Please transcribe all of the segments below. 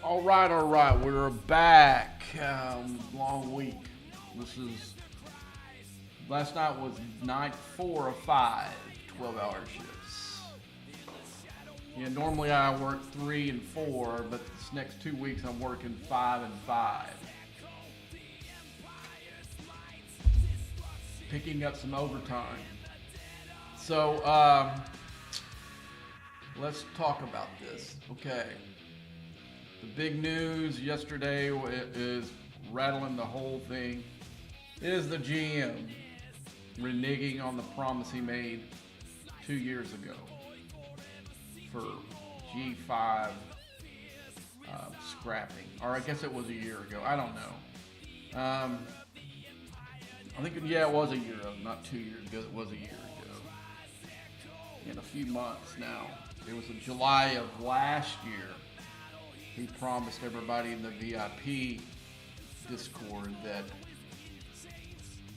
All right. We're back. Long week. This is last night was night 4 of 5, 12-hour shifts. Yeah, normally I work 3 and 4, but this next 2 weeks I'm working 5 and 5. Picking up some overtime. So let's talk about this. Okay. The big news yesterday is rattling the whole thing is the GM reneging on the promise he made 2 years ago for G5 scrapping. Or I guess it was a year ago. I don't know. I think, yeah, it was a year ago, not 2 years ago. It was a year ago. In a few months now. It was in July of last year. He promised everybody in the VIP Discord that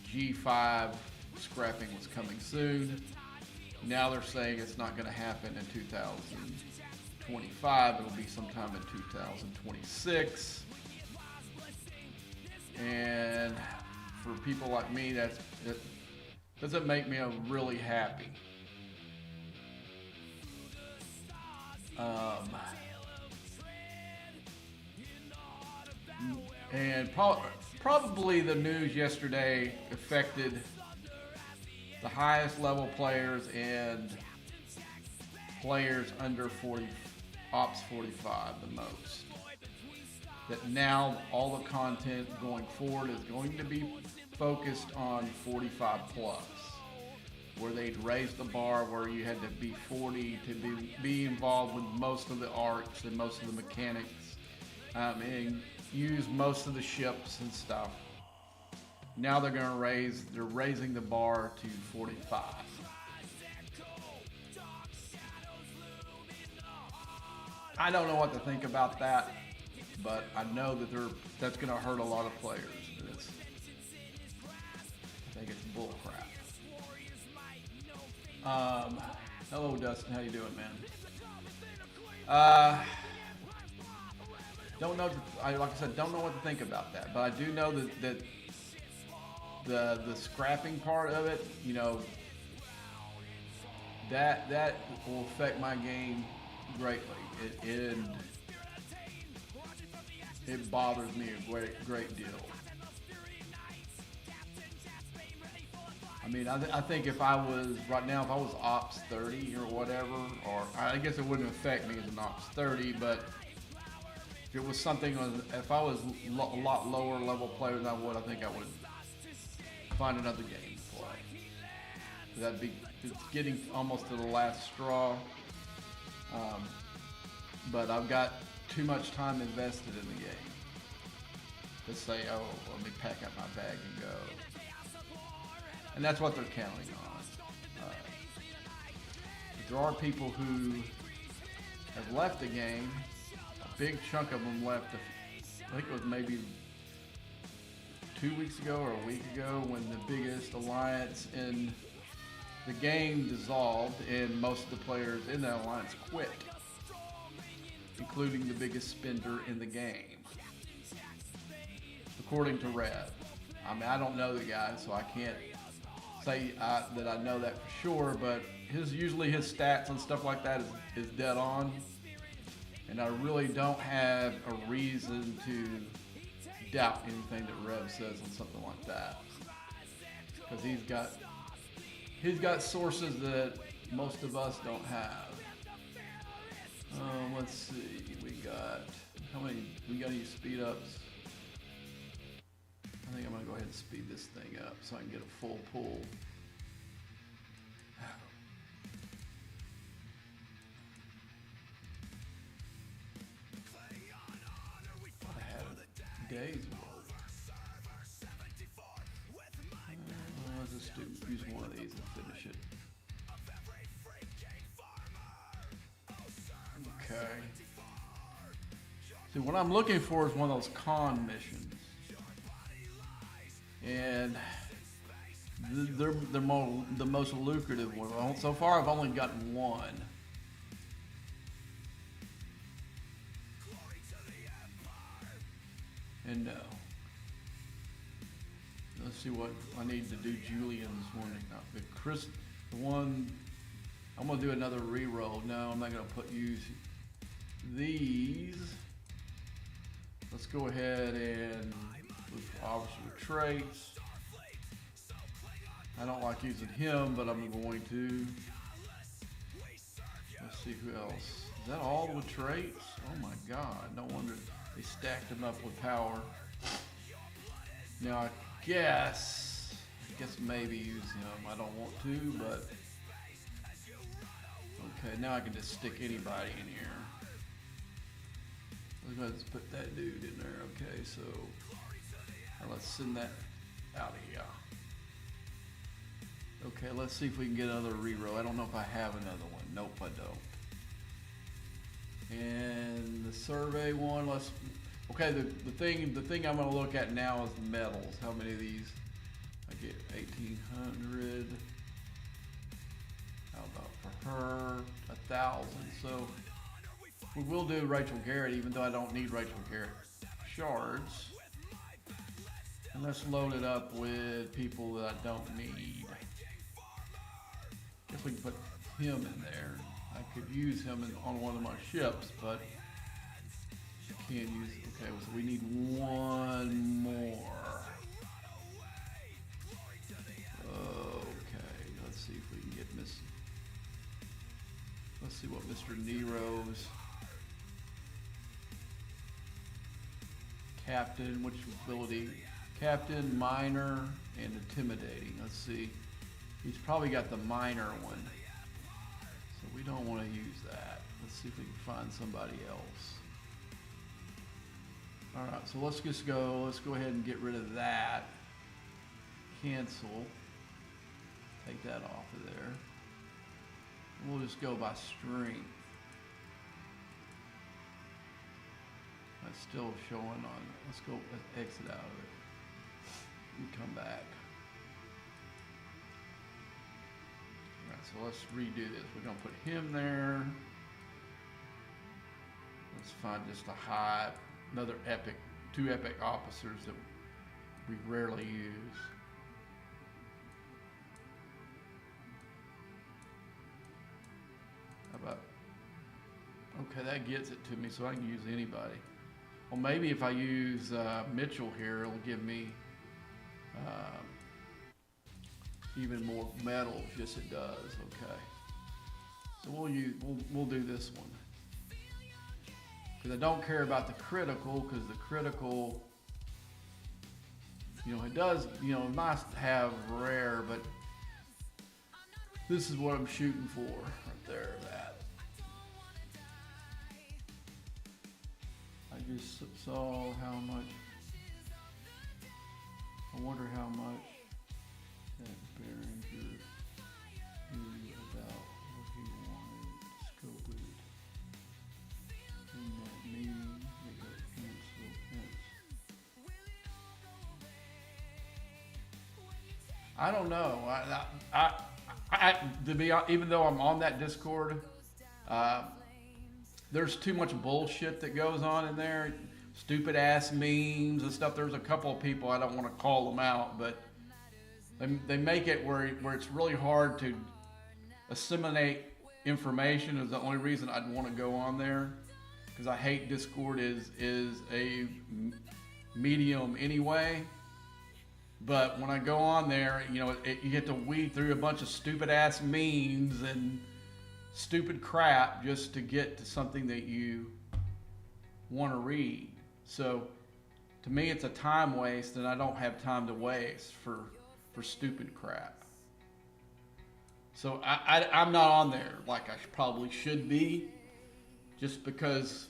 G5 scrapping was coming soon. Now they're saying it's not going to happen in 2025. It'll be sometime in 2026. And for people like me, that doesn't make me really happy. And probably the news yesterday affected the highest level players and players under 40, Ops 45 the most. That now all the content going forward is going to be focused on 45 plus, where they'd raise the bar where you had to be 40 to be involved with most of the arcs and most of the mechanics, and use most of the ships and stuff. Now they're raising the bar to 45. I don't know what to think about that, but I know that that's going to hurt a lot of players. I think it's bull crap. Hello Dustin, how you doing, man? Don't know. Like I said, don't know what to think about that. But I do know that the scrapping part of it, you know, that will affect my game greatly. It bothers me a great deal. I mean, I think if I was Ops 30 or whatever, or I guess it wouldn't affect me as an Ops 30, but if it was something, if I was a lot lower level player than I think I would find another game to play. It's getting almost to the last straw. But I've got too much time invested in the game to say, oh, let me pack up my bag and go. And that's what they're counting on. There are people who have left the game. A big chunk of them left, I think it was maybe 2 weeks ago or a week ago, when the biggest alliance in the game dissolved and most of the players in that alliance quit, including the biggest spender in the game, according to Red. I mean, I don't know the guy, so I can't say that I know that for sure, but usually his stats and stuff like that is dead on, and I really don't have a reason to doubt anything that Rev says on something like that, because he's got sources that most of us don't have. Let's see, we got any speed ups? I think I'm gonna go ahead and speed this thing up so I can get a full pull. I had a day's work. Let's just use one of these and finish it. Okay. See, what I'm looking for is one of those con missions. And they're the most lucrative one. So far, I've only gotten one. And let's see what I need to do. Julian's one, the one. I'm gonna do another re-roll. No, I'm not gonna use these. Let's go ahead and look for officer traits. I don't like using him, but I'm going to. Let's see who else. Is that all the traits? Oh my God! No wonder they stacked them up with power. Now I guess maybe use him. I don't want to, but okay. Now I can just stick anybody in here. Let's go ahead and put that dude in there. Okay, so let's send that out of here. Okay, let's see if we can get another reroll. I don't know if I have another one. Nope, I don't. And the survey one, okay, the thing I'm gonna look at now is the medals. How many of these? I get 1,800. How about for her? 1,000. So we will do Rachel Garrett, even though I don't need Rachel Garrett shards. And let's load it up with people that I don't need. Guess we can put him in there. I could use him on one of my ships, but I can't use. Okay, so we need one more. Okay, let's see if we can get Miss. Let's see what Mr. Nero's captain, which ability? Captain, minor, and intimidating. Let's see. He's probably got the minor one. So we don't want to use that. Let's see if we can find somebody else. Alright, so let's go ahead and get rid of that. Cancel. Take that off of there. We'll just go by strength. That's still showing on. Let's exit out of it. And come back. Alright, so let's redo this. We're gonna put him there. Let's find just another two epic officers that we rarely use. How about, okay, that gets it to me, so I can use anybody. Well, maybe if I use Mitchell here, it'll give me even more medals. Yes, it does. Okay. So we'll do this one. Because I don't care about the critical, because the critical, it does, nice to have rare, but this is what I'm shooting for right there, that. I just saw how much, I wonder how much that Behringer knew about what he wanted to scope with it. In that meeting, they got canceled. I don't know. Even though I'm on that Discord, there's too much bullshit that goes on in there. Stupid ass memes and stuff. There's a couple of people, I don't want to call them out, but they make it where it's really hard to assimilate information. Is the only reason I'd want to go on there, because I hate Discord is a medium anyway. But when I go on there, you get to weed through a bunch of stupid ass memes and stupid crap just to get to something that you want to read. So to me, it's a time waste, and I don't have time to waste for stupid crap. So I'm not on there like I probably should be, just because,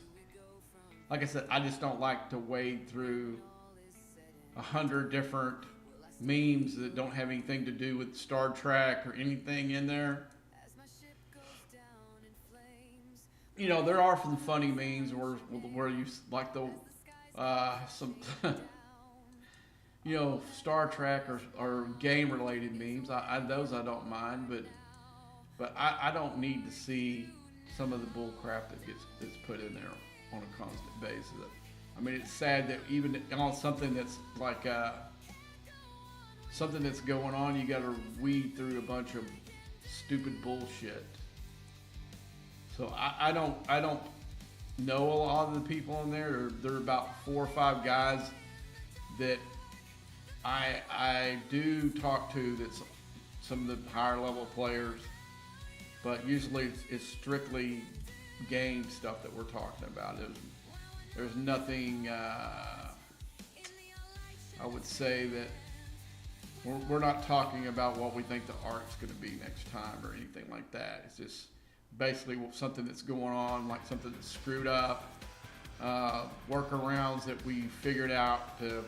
like I said, I just don't like to wade through 100 different memes that don't have anything to do with Star Trek or anything in there. There are some funny memes where you like the some Star Trek or game related memes. Those I don't mind, but I don't need to see some of the bull crap that's put in there on a constant basis. I mean, it's sad that even on something that's like something that's going on, you got to weed through a bunch of stupid bullshit. So I don't know a lot of the people in there. There are about 4 or 5 guys that I do talk to. That's some of the higher level players, but usually it's strictly game stuff that we're talking about. There's nothing. I would say that we're not talking about what we think the art's going to be next time or anything like that. It's just basically something that's going on, like something that's screwed up, workarounds that we figured out to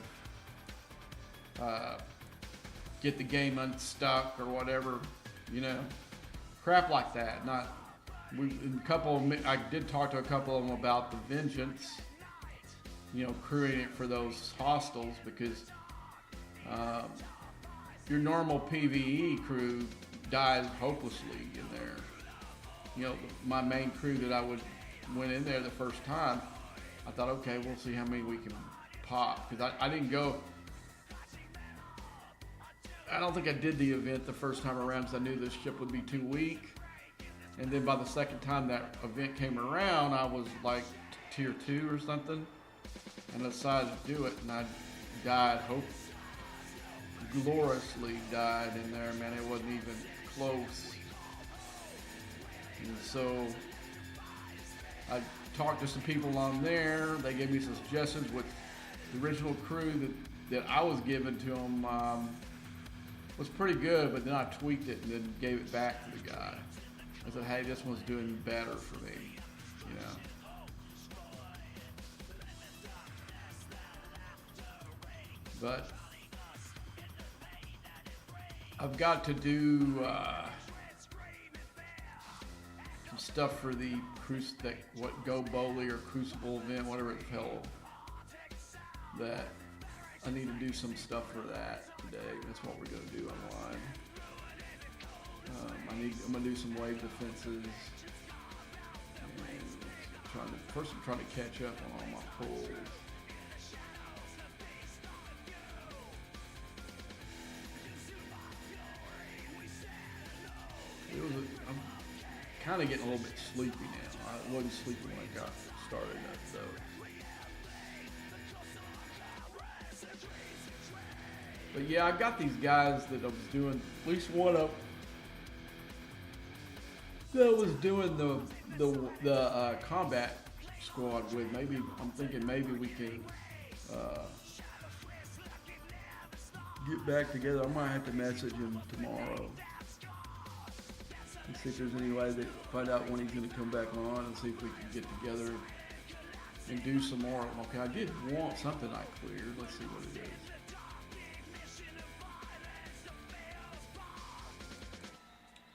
get the game unstuck or whatever, crap like that. I did talk to a couple of them about the vengeance, crewing it for those hostiles, because your normal PvE crew dies hopelessly in there. My main crew that went in there the first time, I thought, okay, we'll see how many we can pop, because I didn't go. I don't think I did the event the first time around because I knew this ship would be too weak. And then by the second time that event came around, I was like tier 2 or something, and I decided to do it, and I died, gloriously died in there, man. It wasn't even close. And so I talked to some people on there. They gave me some suggestions with the original crew that I was given to them. Was pretty good, but then I tweaked it and then gave it back to the guy. I said, hey, this one's doing better for me, But I've got to do some stuff for the Go Boldy or Crucible event, whatever it's called. That I need to do some stuff for that today. That's what we're going to do online. I'm going to do some wave defenses. First I'm trying to catch up on all my pulls. I'm kind of getting a little bit sleepy now. I wasn't sleeping when I got started up though. But yeah, I got these guys that I was doing, at least one of that was doing the combat squad with. Maybe I'm thinking maybe we can get back together. I might have to message him tomorrow and see if there's any way to find out when he's going to come back on and see if we can get together and do some more. Okay, I did want something I cleared. Let's see what it is.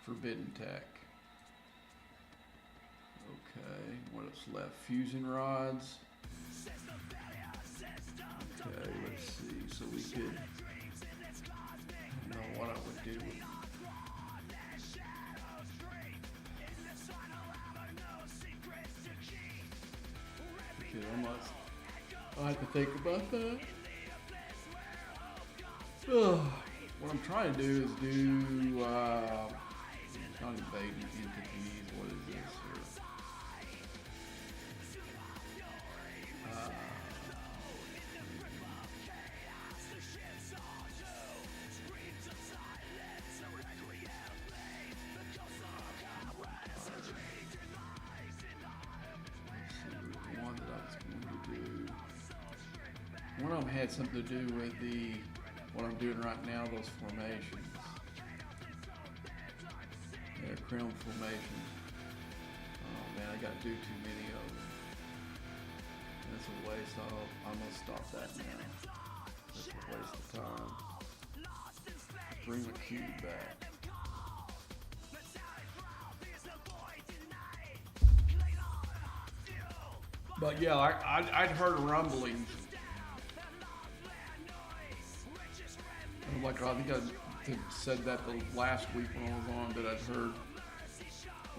Forbidden Tech. Okay, what else left? Fusion rods. Okay, let's see. So we could. I don't know what I would do with. Okay, I'll have to think about that. What I'm trying to do is do. Not invading entities. What is this here? One that I was going to do. One of them had something to do with what I'm doing right now. Those formations. Yeah, crown formation. Oh man, I got to do too many of them. That's a waste. I'm gonna stop that now. That's a waste of time. Bring the cube back. But yeah, I'd heard rumblings. Like I think I said that the last week when I was on, that I'd heard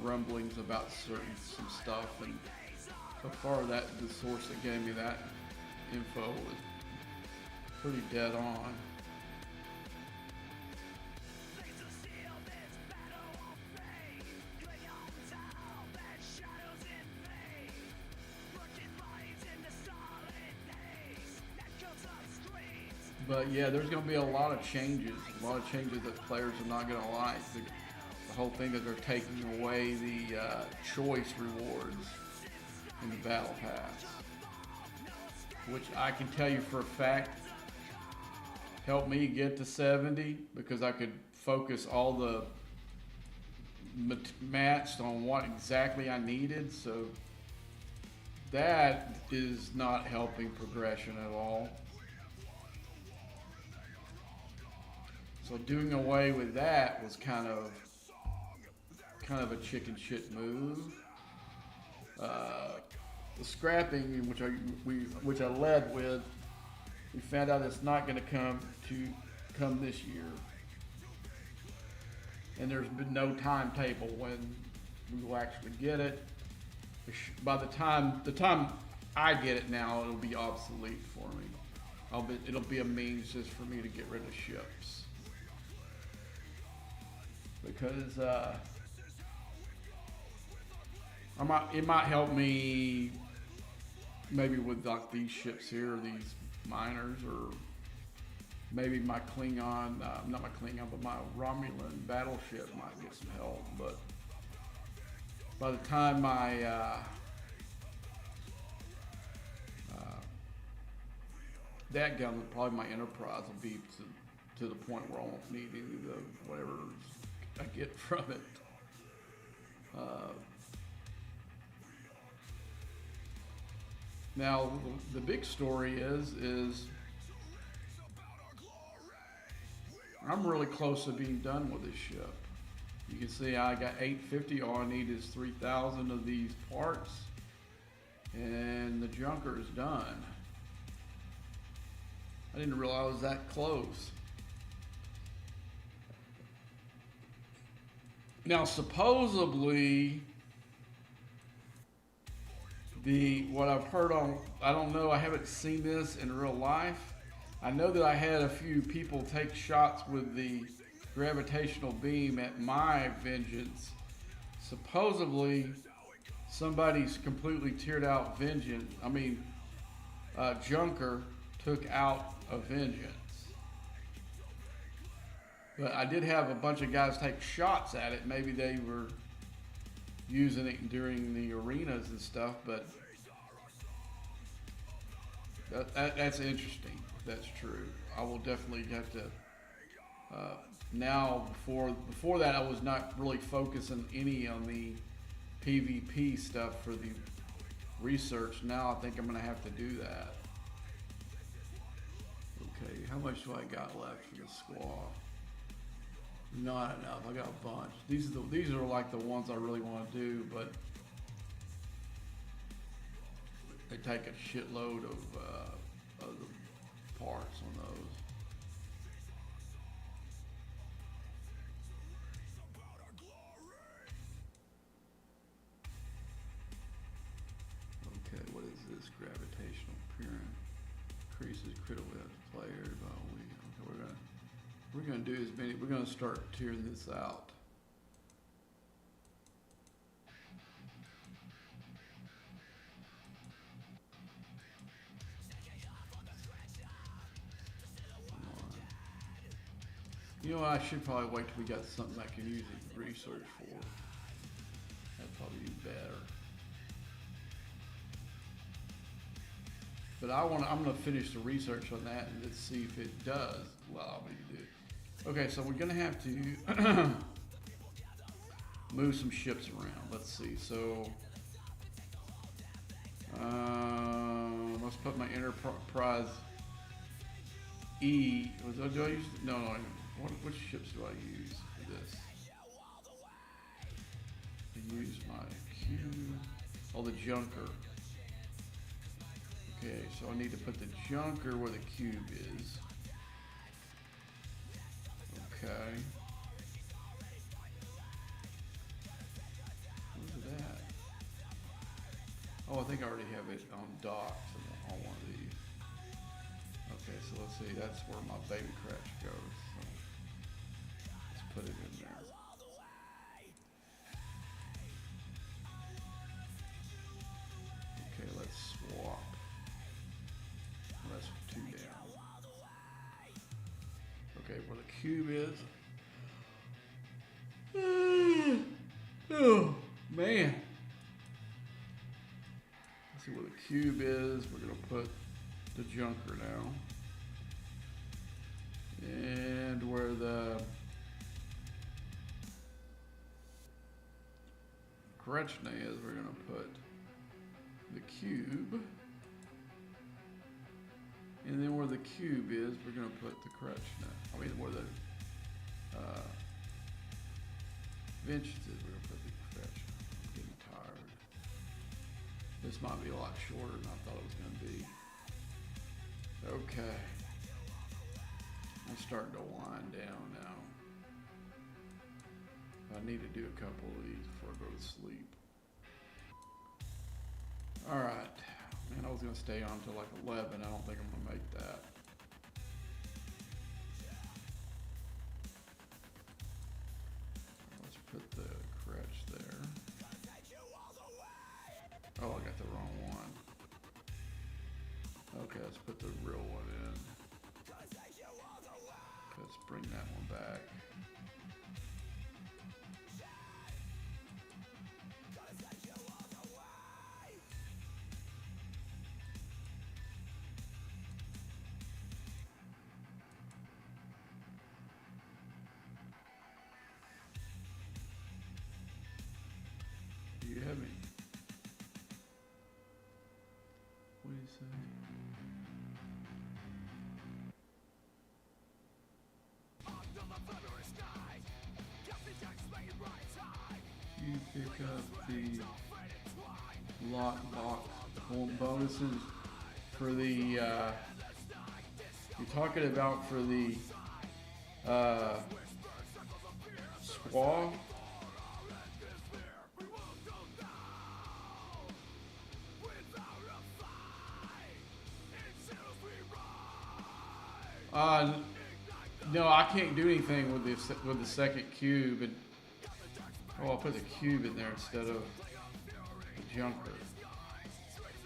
rumblings about some stuff, and so far that the source that gave me that info was pretty dead on. But yeah, there's going to be a lot of changes that players are not going to like. The whole thing that they're taking away the choice rewards in the battle pass, which I can tell you for a fact helped me get to 70 because I could focus all the matched on what exactly I needed. So that is not helping progression at all. So doing away with that was kind of a chicken shit move. The scrapping, which I led with, we found out it's not going to come this year, and there's been no timetable when we will actually get it. By the time I get it now, it'll be obsolete for me. It'll be a means just for me to get rid of ships. Because it might help me maybe with like these ships here, these miners, or maybe my Klingon, not my Klingon, but my Romulan battleship might get some help. But by the time my that gun, probably my Enterprise will be to the point where I won't need any of the whatever I get from it. Now the big story is I'm really close to being done with this ship. You can see I got 850. All I need is 3,000 of these parts, and the junker is done. I didn't realize I was that close. Now, supposedly, what I've heard on, I don't know, I haven't seen this in real life. I know that I had a few people take shots with the gravitational beam at my Vengeance. Supposedly, somebody's completely tiered out Junker took out a Vengeance. But I did have a bunch of guys take shots at it. Maybe they were using it during the arenas and stuff, but that's interesting. That's true. I will definitely have to. Now, before that, I was not really focusing any on the PvP stuff for the research. Now I think I'm going to have to do that. Okay, how much do I got left for the squad? Not enough. I got a bunch. These are like the ones I really want to do, but they take a shitload of the parts on those. Okay, what is this? Gravitational appearance increases critical player by a week. Okay, we're gonna do as many. We're gonna start tearing this out. You know, I should probably wait till we got something I can use the research for. That'd probably be better. But I'm gonna finish the research on that and let's see if it does allow me to do it. Okay, so we're gonna have to move some ships around. Let's see. So let's put my Enterprise E. Do I use? No. Which ships do I use for this? I use my Q. Oh, the Junker. Okay, so I need to put the Junker where the cube is. Okay. Where's it at? Oh, I think I already have it on docks on one of these. so let's see. That's where my baby crash goes. So let's put it in there. Okay, let's swap. That's 2 down. Okay, where the cube is. Oh man. Let's see where the cube is. We're gonna put the junker now. And where the Korechny is, we're gonna put the cube. And then where the cube is, we're gonna put the Korechny. I mean, where the Vengeance is, we're gonna put the Korechny. I'm getting tired. This might be a lot shorter than I thought it was gonna be. Okay. I'm starting to wind down now. I need to do a couple of these before I go to sleep. Alright. Man, I was gonna stay on till like 11. I don't think I'm gonna make that. Let's put the crutch there. Oh, I got the wrong one. Okay, let's put the real one in. Let's bring that one back. Do you have me? What do you say? You pick up the lockbox bonuses for the you're talking about for the squaw. No, I can't do anything with the second cube. And oh, I'll put the cube in there instead of the junker.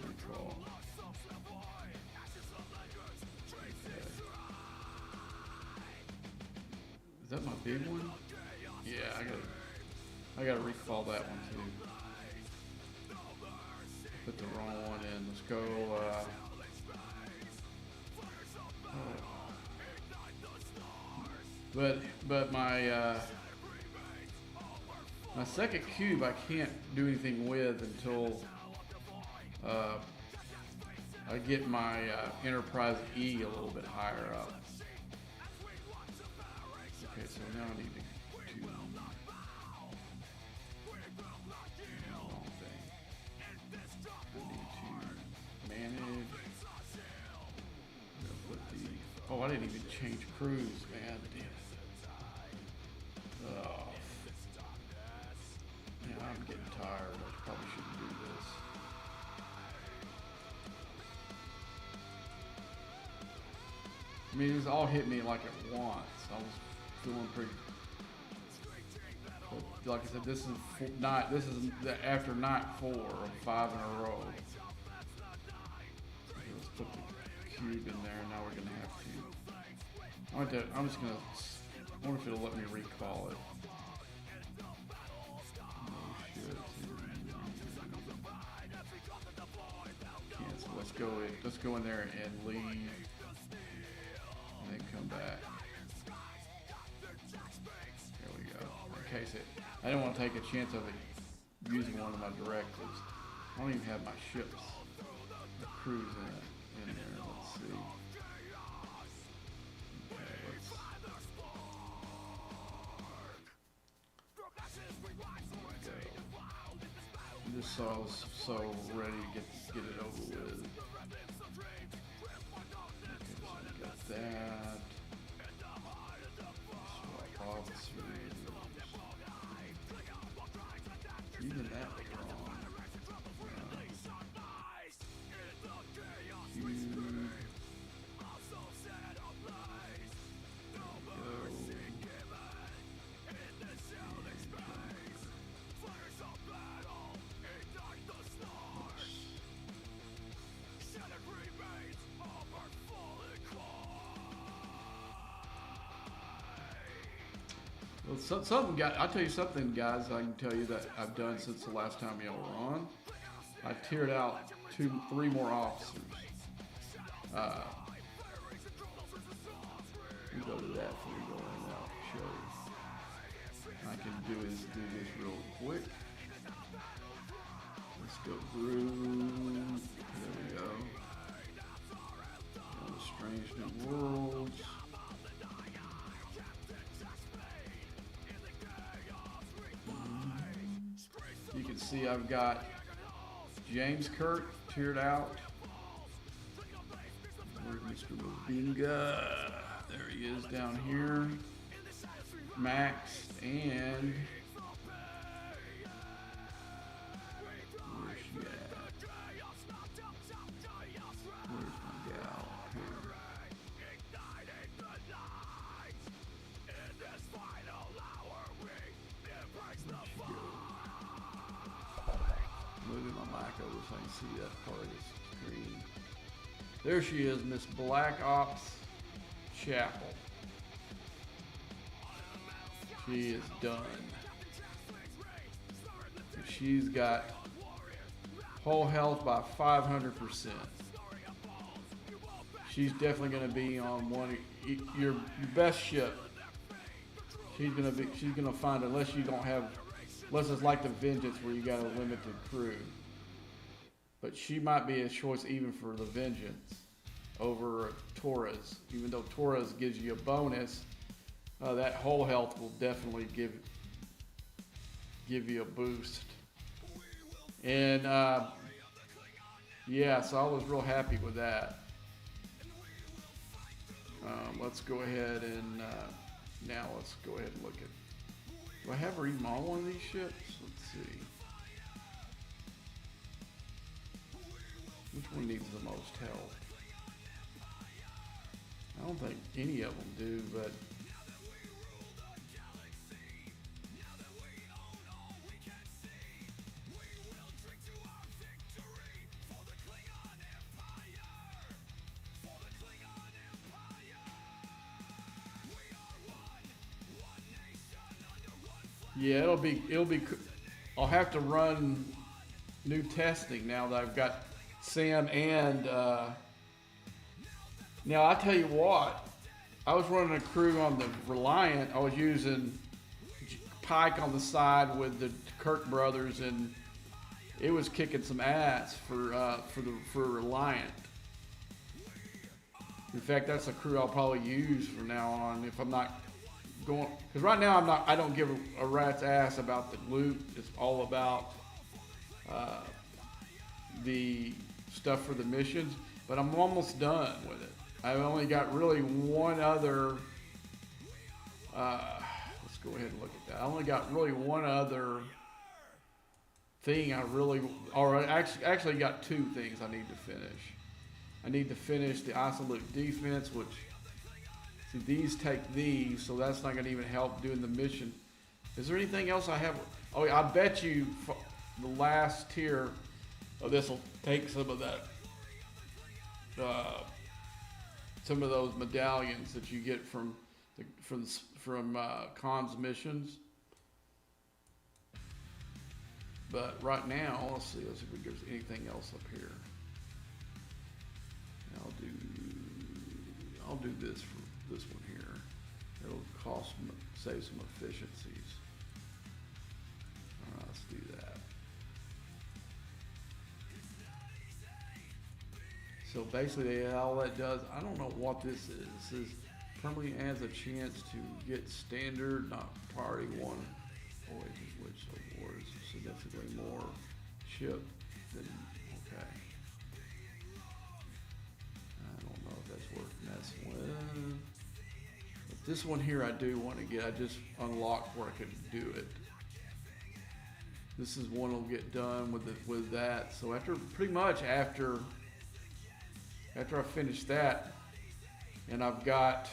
Control. Okay. Is that my big one? Yeah, I gotta recall that one too. Put the wrong one in. Let's go. But my my second cube I can't do anything with until I get my Enterprise E a little bit higher up. Okay, so now I need to wrong thing. I need to manage. I'm gonna put the, oh, I didn't even change crews, man. Damn. Oh. Man, I'm getting tired. I probably shouldn't do this. I mean, it's all hit me like at once. I was feeling pretty. But like I said, this is after night 4 of 5 in a row. Let's put the cube in there. Now we're gonna have to. I'm just gonna. I wonder if it'll let me recall it. Cancel. Let's go in there and leave, and then come back. There we go. In case I didn't want to take a chance of it using one of my directives. I don't even have my ships, the crews in there. Let's see. Just so I was so ready to get it over with. Okay, so we got that. Swap officers. Even that was wrong. Cube. something, I'll tell you something, guys. I can tell you that I've done since the last time y'all were on. I tiered out 3 more officers. We'll go to that before we go in and I'll show you. I can do this real quick. Let's go through. There we go. Strange New Worlds. You can see I've got James Kirk tiered out. Where's Mr. Mobinga? There he is down here. Max and where's she at? Where's my gal? Here. Moving my mic over so I can see that part of the screen. There she is, Miss Black Ops Chapel. She is done. She's got whole health by 500%. She's definitely going to be on one of your best ship. She's gonna find, unless it's like the Vengeance where you got a limited crew. But she might be a choice even for the Vengeance over Torres. Even though Torres gives you a bonus, that whole health will definitely give you a boost. And yeah, so I was real happy with that. Let's go ahead and now let's go ahead and look at. Do I have her even on one of these ships? Let's see. Which one needs the most health? I don't think any of them do, but yeah, it'll be. I'll have to run new testing now that I've got Sam and. Now I tell you what, I was running a crew on the Reliant. I was using Pike on the side with the Kirk brothers, and it was kicking some ass for Reliant. In fact, that's a crew I'll probably use from now on if I'm not going, because right now I don't give a rat's ass about the loot. It's all about the stuff for the missions, but I'm almost done with it. I've only got really one other let's go ahead and look at that. I only got really one other thing actually got 2 things I need to finish. I need to finish the Absolute Defense, which, see, these take these, so that's not going to even help doing the mission. Is there anything else I have? Oh, yeah, I bet you the last tier of this will take some of that, some of those medallions that you get from Khan's missions. But right now, let's see if there's anything else up here. I'll do this for this one here. It'll save some efficiencies. Let's do that. So basically, all that does, I don't know what this is. This is permanently adds a chance to get standard, not priority 1 voyages, which awards significantly more ship than, okay. I don't know if that's worth messing with. But this one here I do want to get. I just unlocked where I could do it. This is one will get done with that. So pretty much after I finish that, and I've got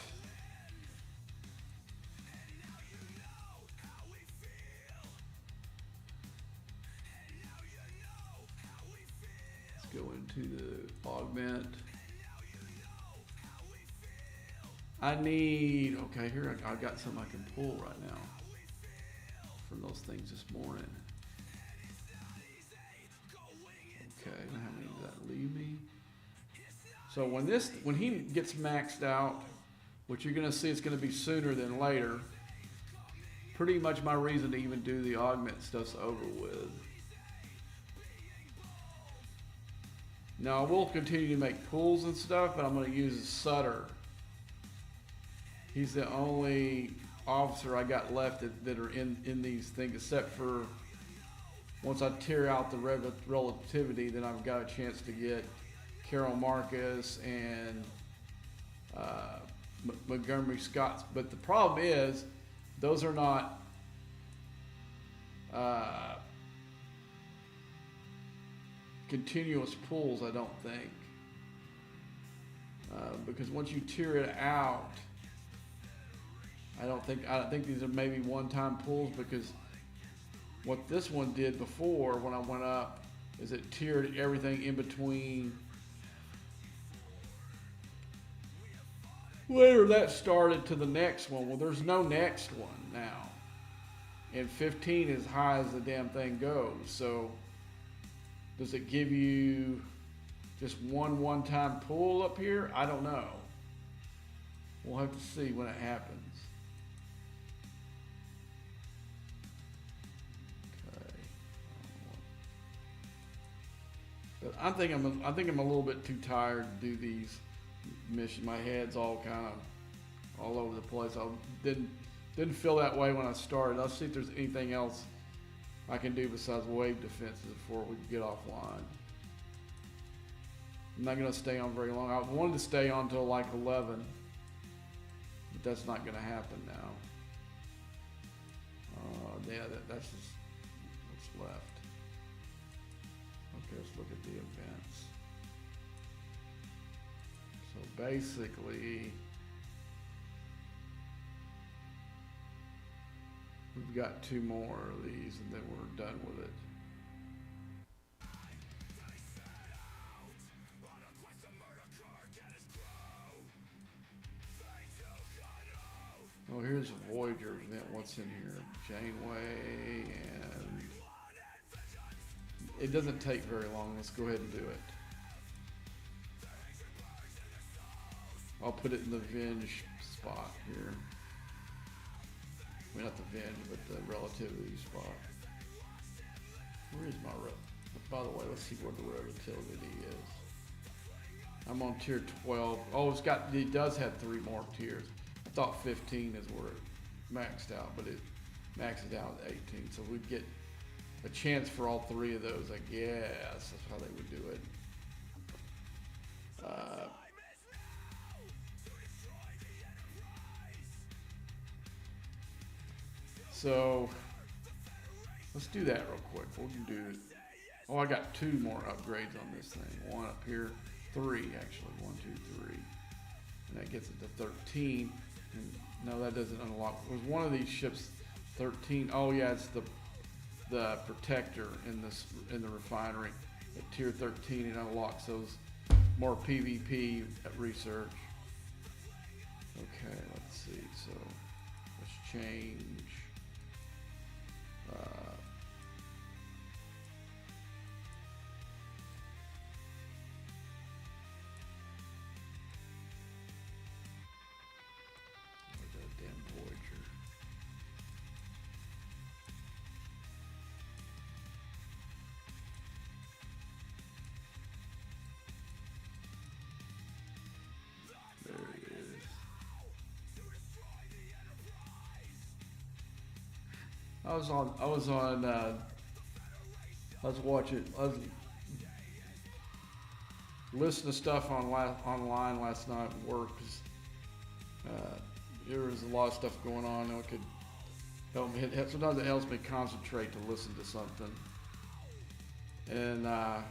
go into the augment. I need, okay, here I got something I can pull right now. from those things this morning. Okay, how many does that leave me? So when he gets maxed out, which you're gonna see, it's gonna be sooner than later. Pretty much my reason to even do the augment stuff's over with. Now I will continue to make pools and stuff, but I'm gonna use Sutter. He's the only officer I got left that are in these things, except for once I tear out the relativity, then I've got a chance to get Carol Marcus and Montgomery Scott. But the problem is, those are not continuous pulls, I don't think. Because once you tear it out, I don't think these are maybe one-time pulls, because what this one did before when I went up is it tiered everything in between. Later that started to the next one. Well, there's no next one now. And 15 is high as the damn thing goes. So does it give you just one-time pull up here? I don't know. We'll have to see when it happens. Okay. But I think I'm a little bit too tired to do these missions. My head's all kind of all over the place. I didn't feel that way when I started. Let's see if there's anything else I can do besides wave defenses before we get offline. I'm not going to stay on very long. I wanted to stay on until like 11, but that's not going to happen now. Yeah, that's just what's left. Okay, let's look at the events. So basically, we've got 2 more of these and then we're done with it. Oh, here's Voyager event. What's in here? Janeway, and it doesn't take very long. Let's go ahead and do it. I'll put it in the Venge spot here. I mean, not the Venge, but the relativity spot. Where is my by the way, let's see where the relativity is. I'm on tier 12. Oh, it does have 3 more tiers. I thought 15 is where it maxed out, but it maxes out at 18. So we'd get a chance for all 3 of those, I guess. That's how they would do it. So let's do that real quick. We can do it. Oh, I got 2 more upgrades on this thing. 1 up here, 3 actually. 1, 2, 3, and that gets it to 13. And no, that doesn't unlock. Was one of these ships 13? Oh yeah, it's the protector in the refinery at tier 13. It unlocks those more PvP research. Okay, let's see. So let's change. I was listening to stuff online last night at work, because there was a lot of stuff going on that could help me. Sometimes it helps me concentrate to listen to something. And there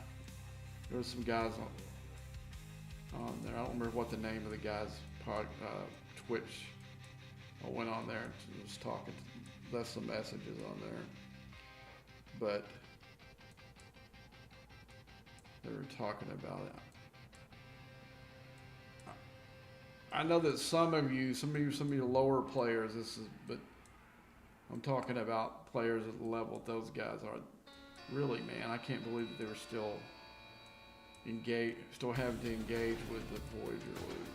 was some guys on there. I don't remember what the name of the guy's Twitch. I went on there and was talking. Left some messages on there, but they were talking about it. I know that some of you lower players, but I'm talking about players at the level that those guys are. Really, man, I can't believe that they were still having to engage with the Voyager loop.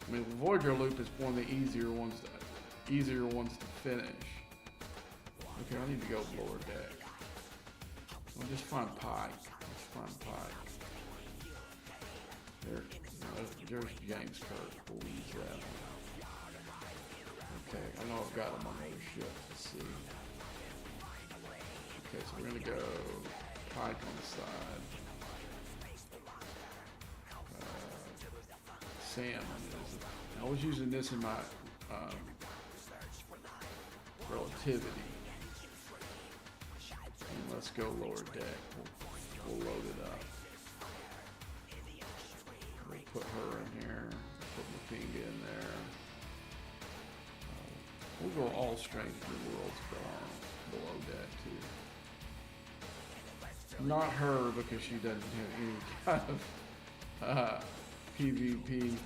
I mean, the Voyager loop is one of the easier ones to finish. Okay, I need to go lower deck. I'll just find Pike. Let's find Pike. There's James Kirk. We'll use that one. Okay, I know I've got him on other ships. Let's see. Okay, so we're gonna go Pike on the side. Sam. I was using this in my relativity. And let's go lower deck. We'll load it up. We'll put her in here. Put Mafinga in there. We'll go all strength in the world's below deck too. Not her because she doesn't have any kind of PvP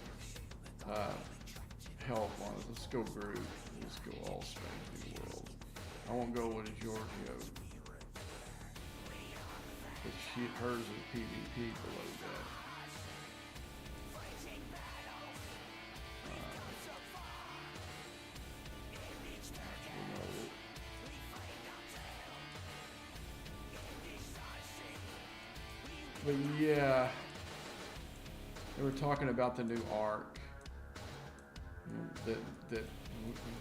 help on it. Let's go group. Let's go all strength in the world. I won't go with a Giorgio. But hers is PvP below that. But yeah, they were talking about the new arc. That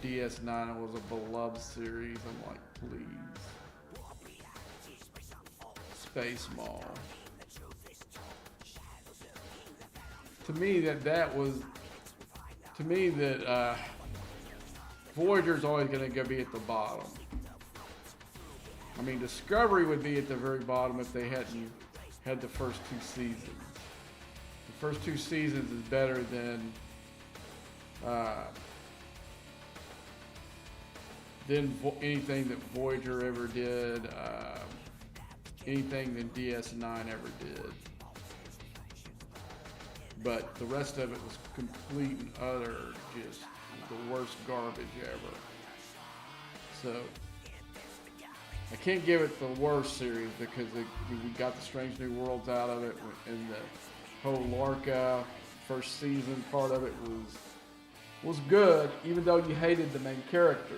DS9 was a beloved series. I'm like, please. Space Mall. To me, Voyager's always going to be at the bottom. I mean, Discovery would be at the very bottom if they hadn't had the first two seasons. The first two seasons is better than anything that Voyager ever did, anything that DS9 ever did. But the rest of it was complete and utter, just the worst garbage ever. So I can't give it the worst series because we got the Strange New Worlds out of it, and the whole Lorca first season part of it was good, even though you hated the main character.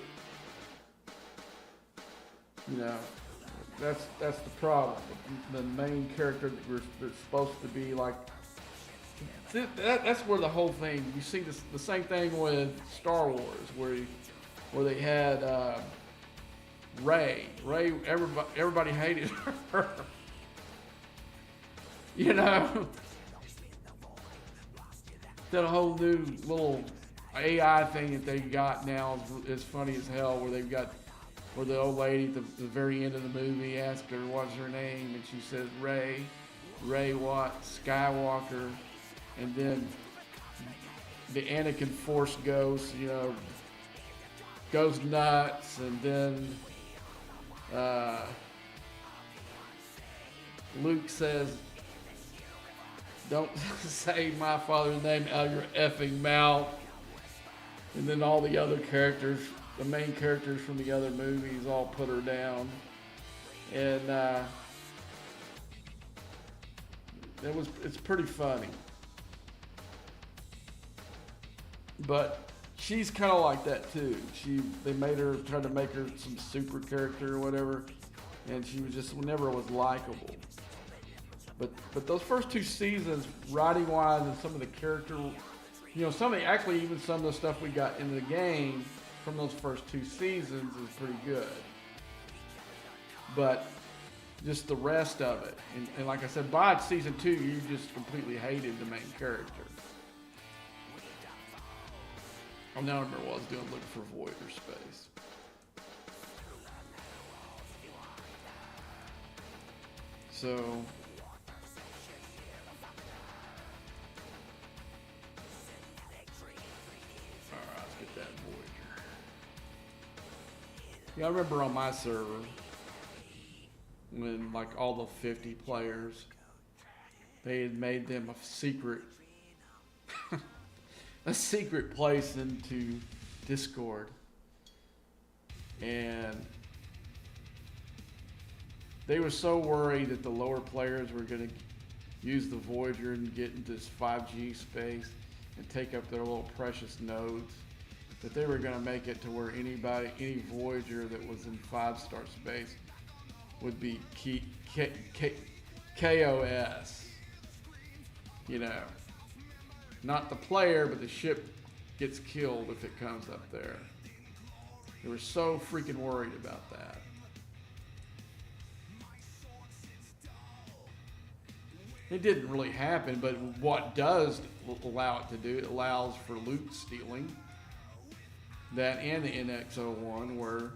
You know, that's the problem. The main character that's supposed to be like. That's where the whole thing. You see the same thing with Star Wars, where they had Rey. Everybody hated her. You know, that whole new little AI thing that they got now is funny as hell. Where the old lady at the very end of the movie asked her what's her name, and she says Rey what? Skywalker. And then the Anakin Force Ghost, you know, goes nuts, and then Luke says, "Don't say my father's name out of your effing mouth." And then all the other characters, the main characters from the other movies, all put her down, and it's pretty funny. But she's kind of like that too. They tried to make her some super character or whatever, and she was just never was likable. But those first two seasons, writing wise, and some of the character, you know, some of the stuff we got in the game from those first two seasons is pretty good. But just the rest of it, and like I said, by season 2, you just completely hated the main character. I now remember what I was doing, looking for Voyager space. So, alright, let's get that Voyager. Yeah, I remember on my server, when like all the 50 players, they had made them a secret place into Discord. And they were so worried that the lower players were going to use the Voyager and get into this 5G space and take up their little precious nodes, that they were going to make it to where any Voyager that was in 5-star space would be KOS. You know, not the player, but the ship gets killed if it comes up there. They were so freaking worried about that. It didn't really happen, but what does allow it to do, it allows for loot stealing. That and the NX-01 where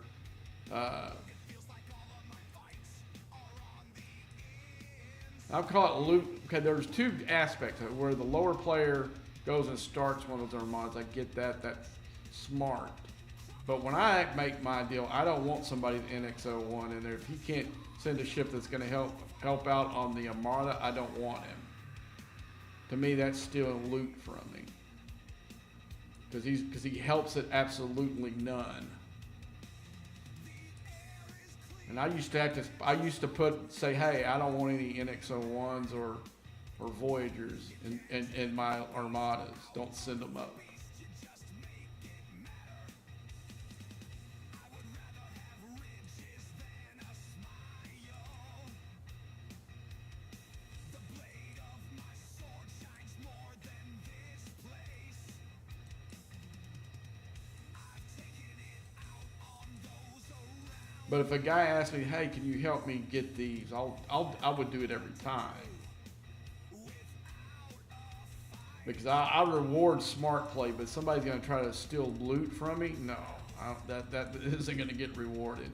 I'll call it loot. Okay, there's two aspects of it, where the lower player goes and starts one of those armadas. I get that, that's smart. But when I make my deal, I don't want somebody's NX-01 in there. If he can't send a ship that's going to help out on the armada, I don't want him. To me, that's stealing loot from me. Because he helps it absolutely none. And I used to say, hey, I don't want any NX-01s or Voyagers in my armadas. Don't send them up. But if a guy asks me, hey, can you help me get these? I would do it every time. Because I reward smart play, but somebody's going to try to steal loot from me? No, that isn't going to get rewarded.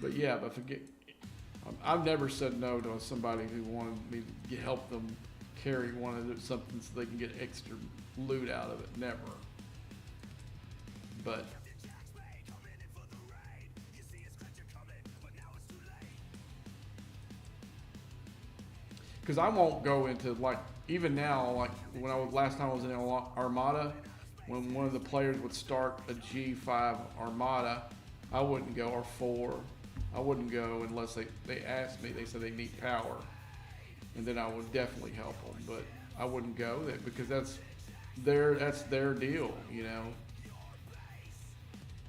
But yeah, but I've never said no to somebody who wanted me to help them carry one of something so they can get extra loot out of it. Never. But because I won't go into, like, even now, like when last time I was in Armada, when one of the players would start a G5 Armada, I wouldn't go, or 4. I wouldn't go unless they asked me. They said they need power, and then I would definitely help them. But I wouldn't go because that's their deal, you know.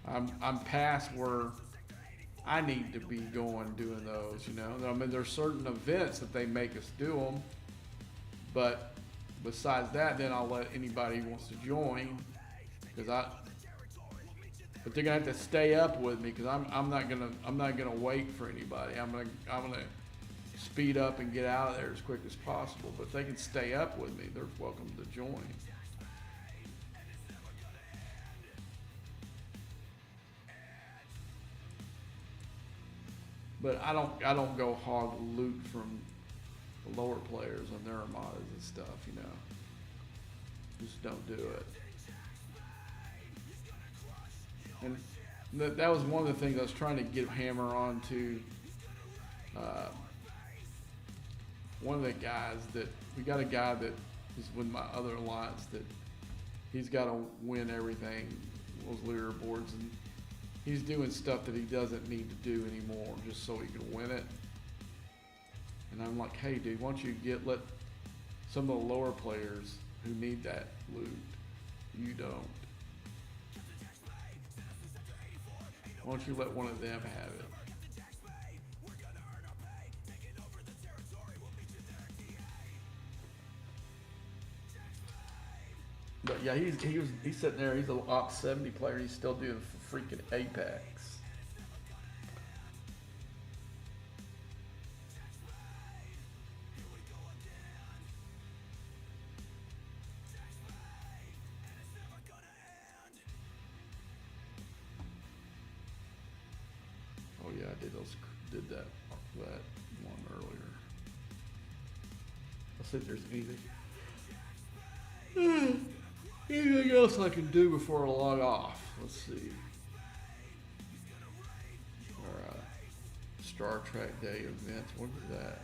I'm past where I need to be doing those, you know. I mean, there's certain events that they make us do them, but besides that, then I'll let anybody who wants to join, but they're gonna have to stay up with me, because I'm not gonna wait for anybody. I'm gonna speed up and get out of there as quick as possible. But if they can stay up with me, they're welcome to join. But I don't go hog loot from the lower players on their armadas and stuff, you know. Just don't do it. And that was one of the things I was trying to get Hammer on to. One of the guys we got a guy that is with my other alliance that he's got to win everything, those leaderboards, and he's doing stuff that he doesn't need to do anymore just so he can win it. And I'm like, hey dude, why don't you let some of the lower players who need that loot, you don't. Why don't you let one of them have it? But yeah, he's sitting there. He's an Ops 70 player. He's still doing freaking Apex. Oh yeah, I did that one earlier. Let's see if there's anything else I can do before I log off. Let's see. Star Trek Day events. What is that?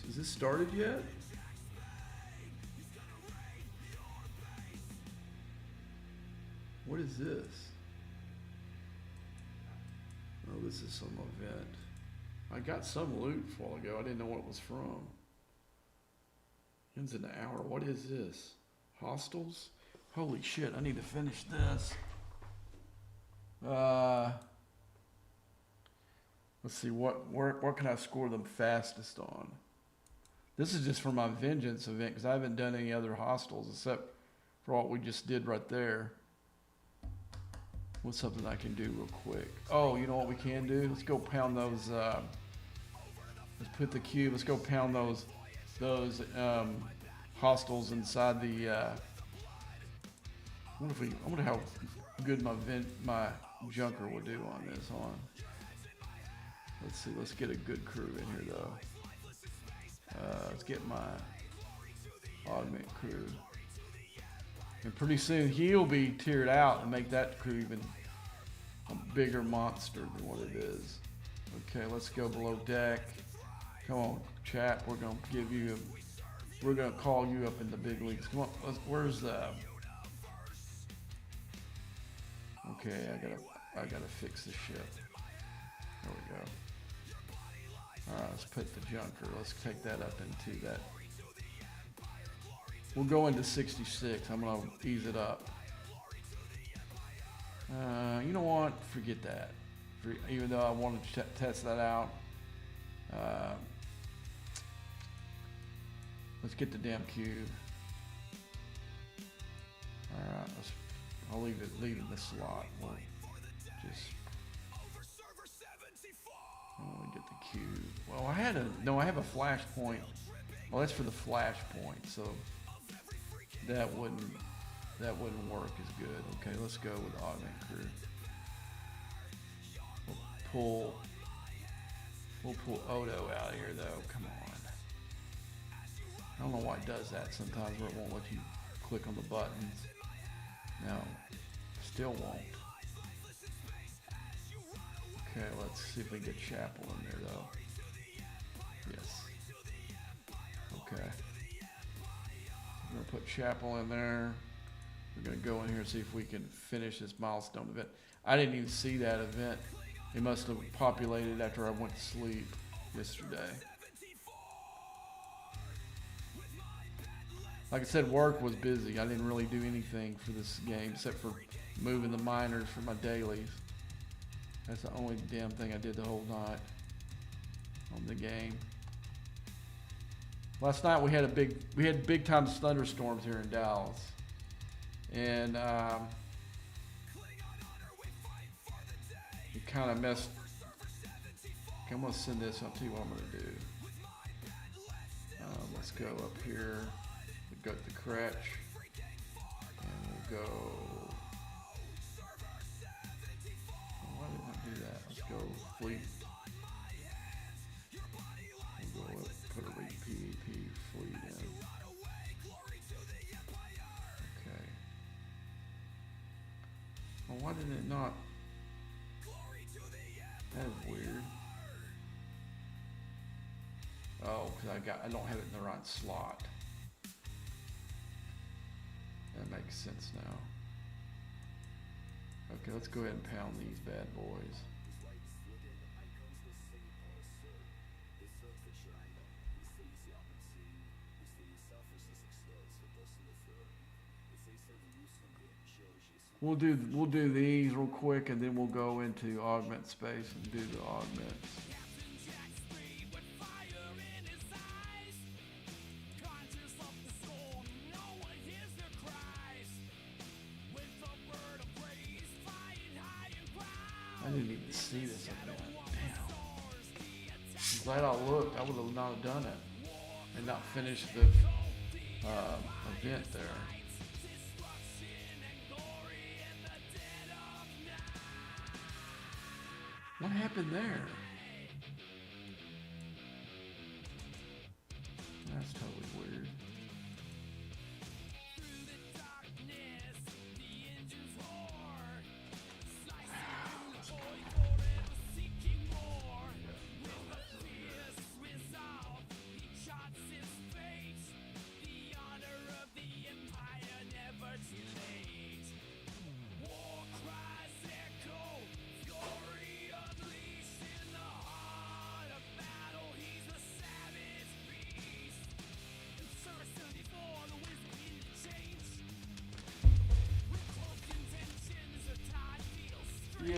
Is this started yet? What is this? Oh, this is some event. I got some loot a while ago. I didn't know what it was from. Ends in an hour. What is this? Hostels? Holy shit, I need to finish this. Let's see, what can I score them fastest on? This is just for my Vengeance event, because I haven't done any other hostels except for what we just did right there. What's something I can do real quick? Oh, you know what we can do? Let's go pound those, let's put the cube, let's go pound those hostels inside the, I wonder how good my junker will do on this, hold on. Let's see, let's get a good crew in here though. Let's get my augment crew. And pretty soon he'll be tiered out and make that crew even a bigger monster than what it is. Okay, let's go below deck. Come on, chat, we're gonna call you up in the big leagues. Come on, where's the... Okay, I gotta fix the ship. There we go. Alright, let's put the junker. Let's take that up into that. We'll go into 66. I'm gonna ease it up. You know what? Forget that. Even though I wanted to test that out. Let's get the damn cube. Alright, I'll leave it in the slot. We'll just get the cube. Well, I have a flash point. Well, that's for the flash point, so that wouldn't work as good. Okay, let's go with augment crew. We'll pull Odo out of here though. Come on. I don't know why it does that sometimes, where it won't let you click on the buttons. No, still won't. Okay, let's see if we can get Chapel in there though. Yes. Okay. We're gonna put Chapel in there. We're gonna go in here and see if we can finish this milestone event. I didn't even see that event. It must have populated after I went to sleep yesterday. Like I said, work was busy. I didn't really do anything for this game except for moving the miners for my dailies. That's the only damn thing I did the whole night on the game. Last night we had big time thunderstorms here in Dallas, and it kind of messed. Okay, I'm gonna send this. I'll tell you what I'm gonna do. Let's go up here. We go to the crutch, and we'll go. Why did I do that? Let's go fleet. We'll go up, put a PvP fleet in. Okay. Well, why did it not? That is weird. Oh, because I don't have it in the right slot. That makes sense now. Okay, let's go ahead and pound these bad boys. We'll do these real quick, and then we'll go into augment space and do the augments. I didn't even see this event. Damn. I'm glad I looked. I would have not done it and not finished the event there. What happened there? That's totally weird.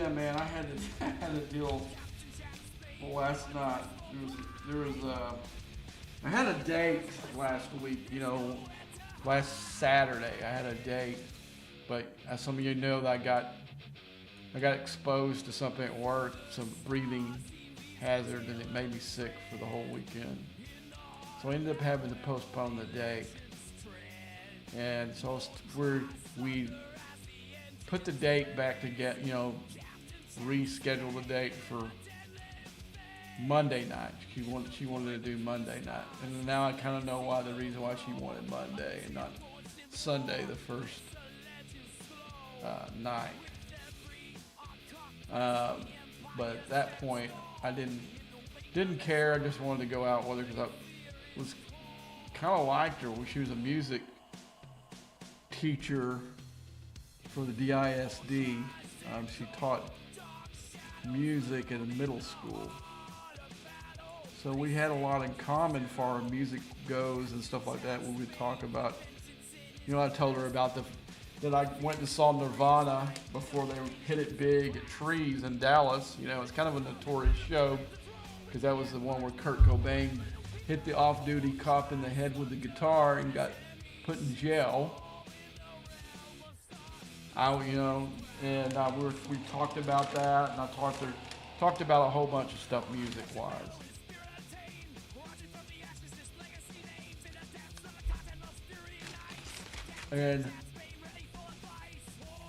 yeah, man, I had to I had to deal last night. I had a date last week. You know, last Saturday I had a date, but as some of you know, that I got exposed to something at work, some breathing hazard, and it made me sick for the whole weekend. So I ended up having to postpone the date. And so we put the date back to get, reschedule the date for Monday night. She wanted to do Monday night. And now I kind of know the reason why she wanted Monday and not Sunday, the first night. But at that point, I didn't care. I just wanted to go out with her because I was kind of liked her. She was a music teacher for the DISD. She taught music at a middle school. So we had a lot in common as far as music goes and stuff like that. When we talk about, I told her about that I went and saw Nirvana before they hit it big at Trees in Dallas. It's kind of a notorious show because that was the one where Kurt Cobain hit the off-duty cop in the head with the guitar and got put in jail. We talked about that, and I talked about a whole bunch of stuff music-wise. And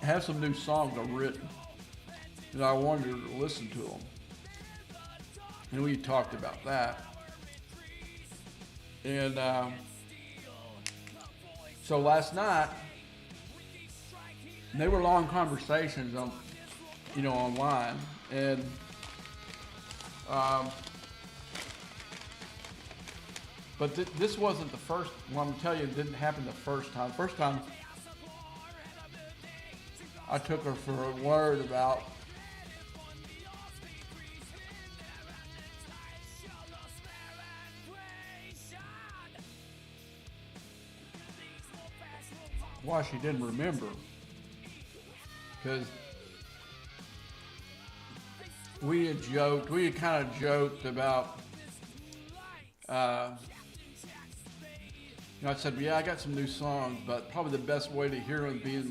I have some new songs I've written, and I wanted her to listen to them. And we talked about that. And so last night, they were long conversations on, online, and but this wasn't the first. Well, I'm gonna tell you, it didn't happen the first time. First time, I took her for a word about why she didn't remember. Because we had kind of joked about, I said, yeah, I got some new songs, but probably the best way to hear them would be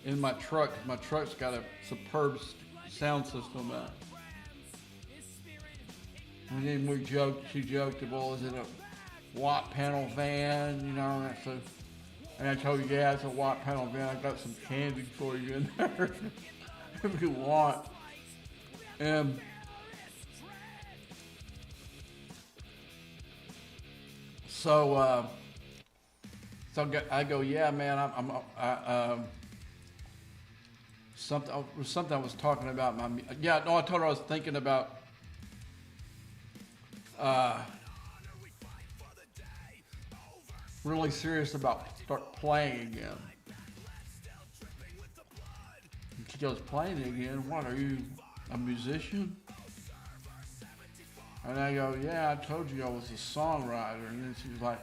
in my truck. My truck's got a superb sound system. And then she joked, well, is it a Watt panel van? And I told you, yeah, it's a Watt panel van. I got some candy for you in there if you want. And so I go, yeah, man, something I was talking about. I told her I was thinking about really serious about start playing again. And she goes, playing again? What, are you a musician? And I go, yeah, I told you I was a songwriter. And then she was like,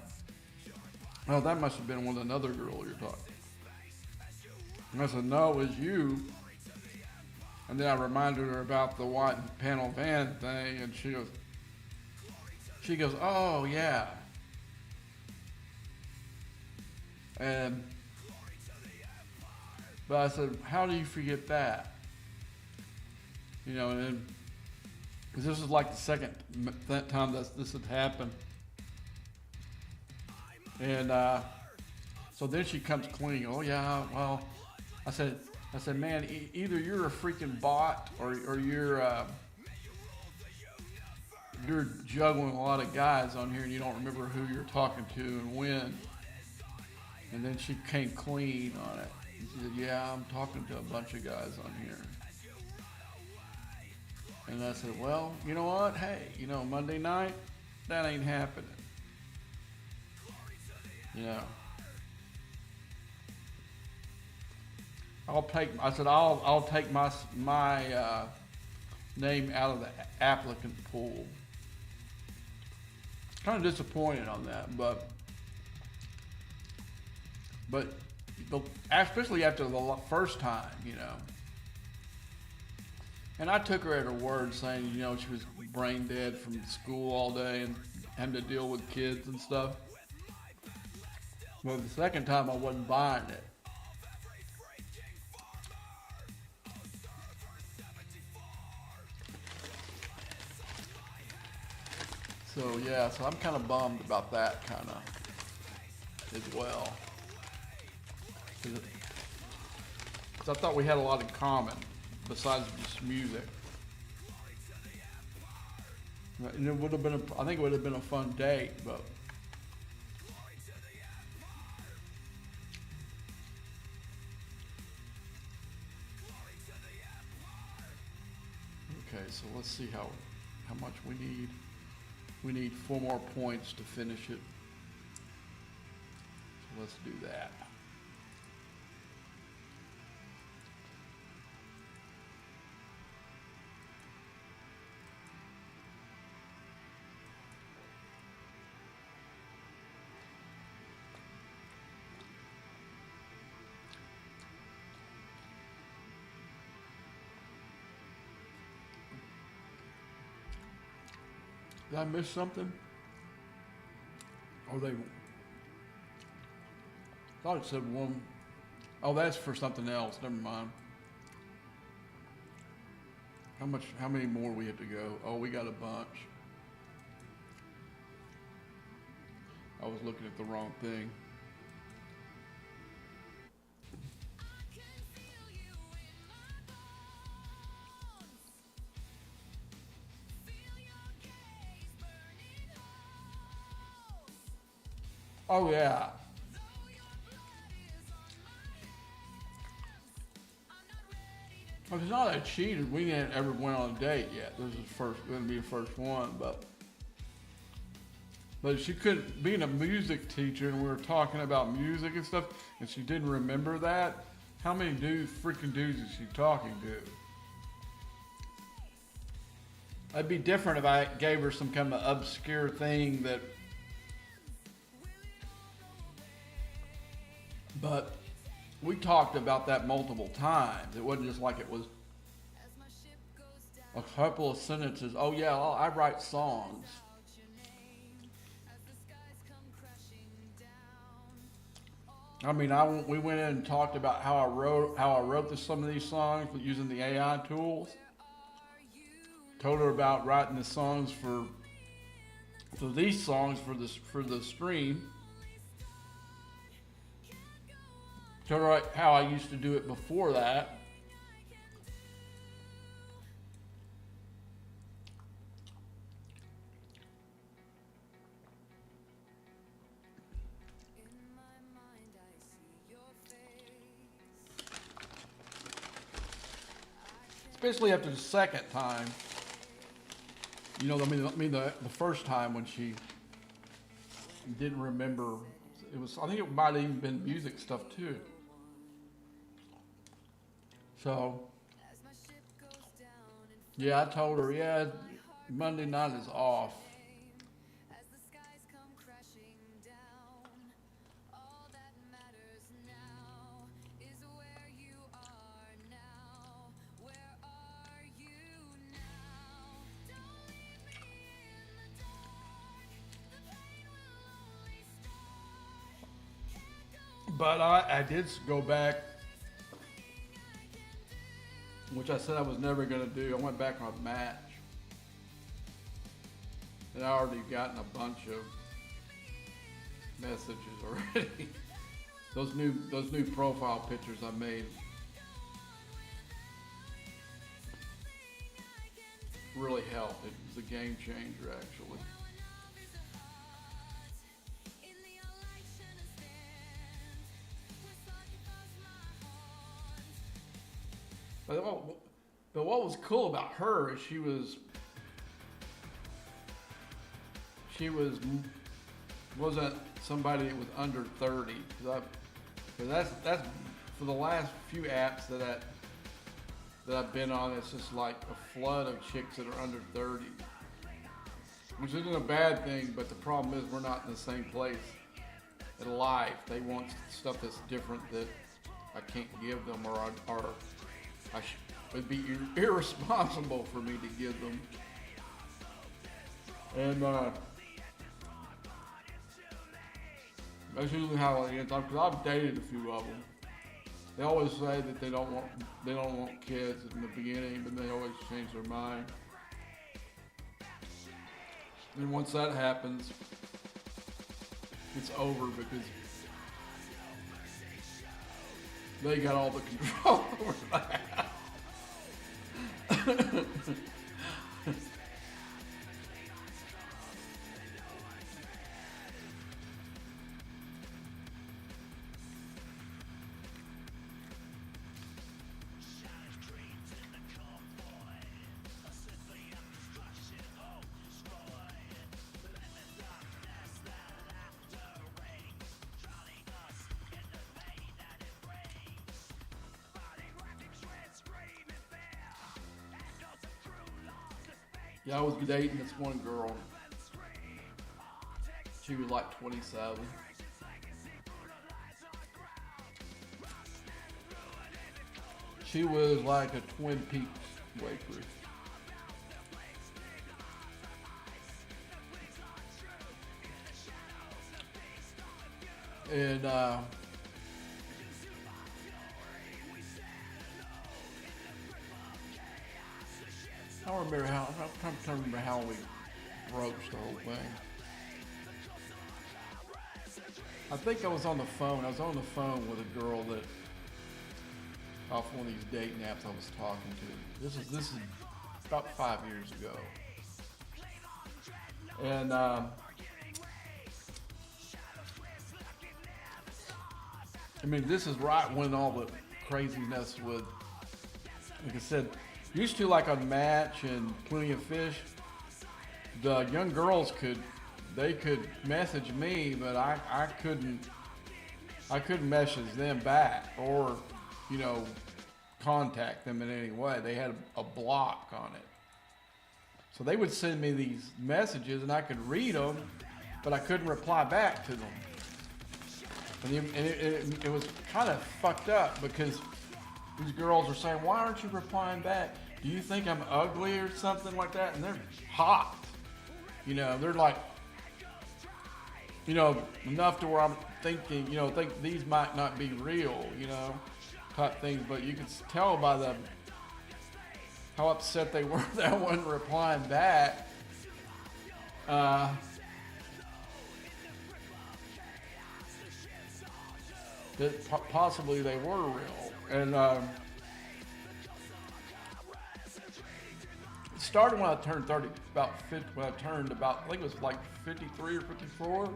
oh, that must have been with another girl you're talking. And I said, no, it was you. And then I reminded her about the white panel van thing, and she goes, oh, yeah. But I said, how do you forget that? Because this is like the second time this had happened. And so then she comes clean. Oh yeah, well, I said, man, either you're a freaking bot or you're juggling a lot of guys on here and you don't remember who you're talking to and when. And then she came clean on it. And she said, yeah, I'm talking to a bunch of guys on here. And I said, well, you know what? Hey, Monday night, that ain't happening. I'll take my name out of the applicant pool. Kind of disappointed on that, but especially after the first time, And I took her at her word, saying, you know, she was brain dead from school all day and having to deal with kids and stuff. Well, the second time I wasn't buying it. So yeah, so I'm kind of bummed about that kind of as well. Because I thought we had a lot in common besides just music. And it would have been, I think it would have been a fun date, but. Okay, so let's see how much we need. We need 4 more points to finish it. So let's do that. Did I miss something? Oh, they thought it said one. Oh, that's for something else. Never mind. How many more we have to go? Oh, we got a bunch. I was looking at the wrong thing. Oh yeah. Well, it's not that cheated. We didn't ever went on a date yet. This is going to be the first one, but she couldn't, being a music teacher, and we were talking about music and stuff, and she didn't remember that. How many freaking dudes is she talking to? It'd be different if I gave her some kind of obscure thing that. But we talked about that multiple times. It wasn't just like it was a couple of sentences. Oh yeah, I write songs. I mean, we went in and talked about how I wrote some of these songs using the AI tools. Told her about writing the songs for these songs for the stream. Told her how I used to do it before that. Especially after the second time. You know, I mean the first time when she didn't remember. I think it might have even been music stuff too. So, yeah, I told her, yeah, Monday night is off. But I did go back, which I said I was never going to do. I went back on a match. And I already gotten a bunch of messages already. those new profile pictures I made really helped. It was a game changer, actually. But what was cool about her is she wasn't somebody that was under 30. Cause that's for the last few apps that I've been on. It's just like a flood of chicks that are under 30, which isn't a bad thing. But the problem is we're not in the same place in life. They want stuff that's different that I can't give them, or it'd be irresponsible for me to give them. And that's usually how it ends up. Because I've dated a few of them. They always say that they don't want kids in the beginning, but they always change their mind. And once that happens, it's over because they got all the control over that. Yeah, I was dating this one girl. She was like 27. She was like a Twin Peaks waitress. And I don't remember how. I'm trying to remember how we broached the whole thing. I think I was on the phone. I was on the phone with a girl that off one of these dating apps I was talking to. This is about 5 years ago, and I mean, this is right when all the craziness with, like I said, used to like on Match and Plenty of Fish, the young girls could message me, but I couldn't message them back or, you know, contact them in any way. They had a block on it. So they would send me these messages and I could read them, but I couldn't reply back to them. And it was kind of fucked up because these girls are saying, why aren't you replying back? Do you think I'm ugly or something like that? And they're hot. You know, they're like, you know, enough to where I'm thinking, you know, think these might not be real, you know, type things. But you can tell by the how upset they were that I wasn't replying back. That possibly they were real. And it started when I turned 30, about 50, when I turned about, I think it was like 53 or 54.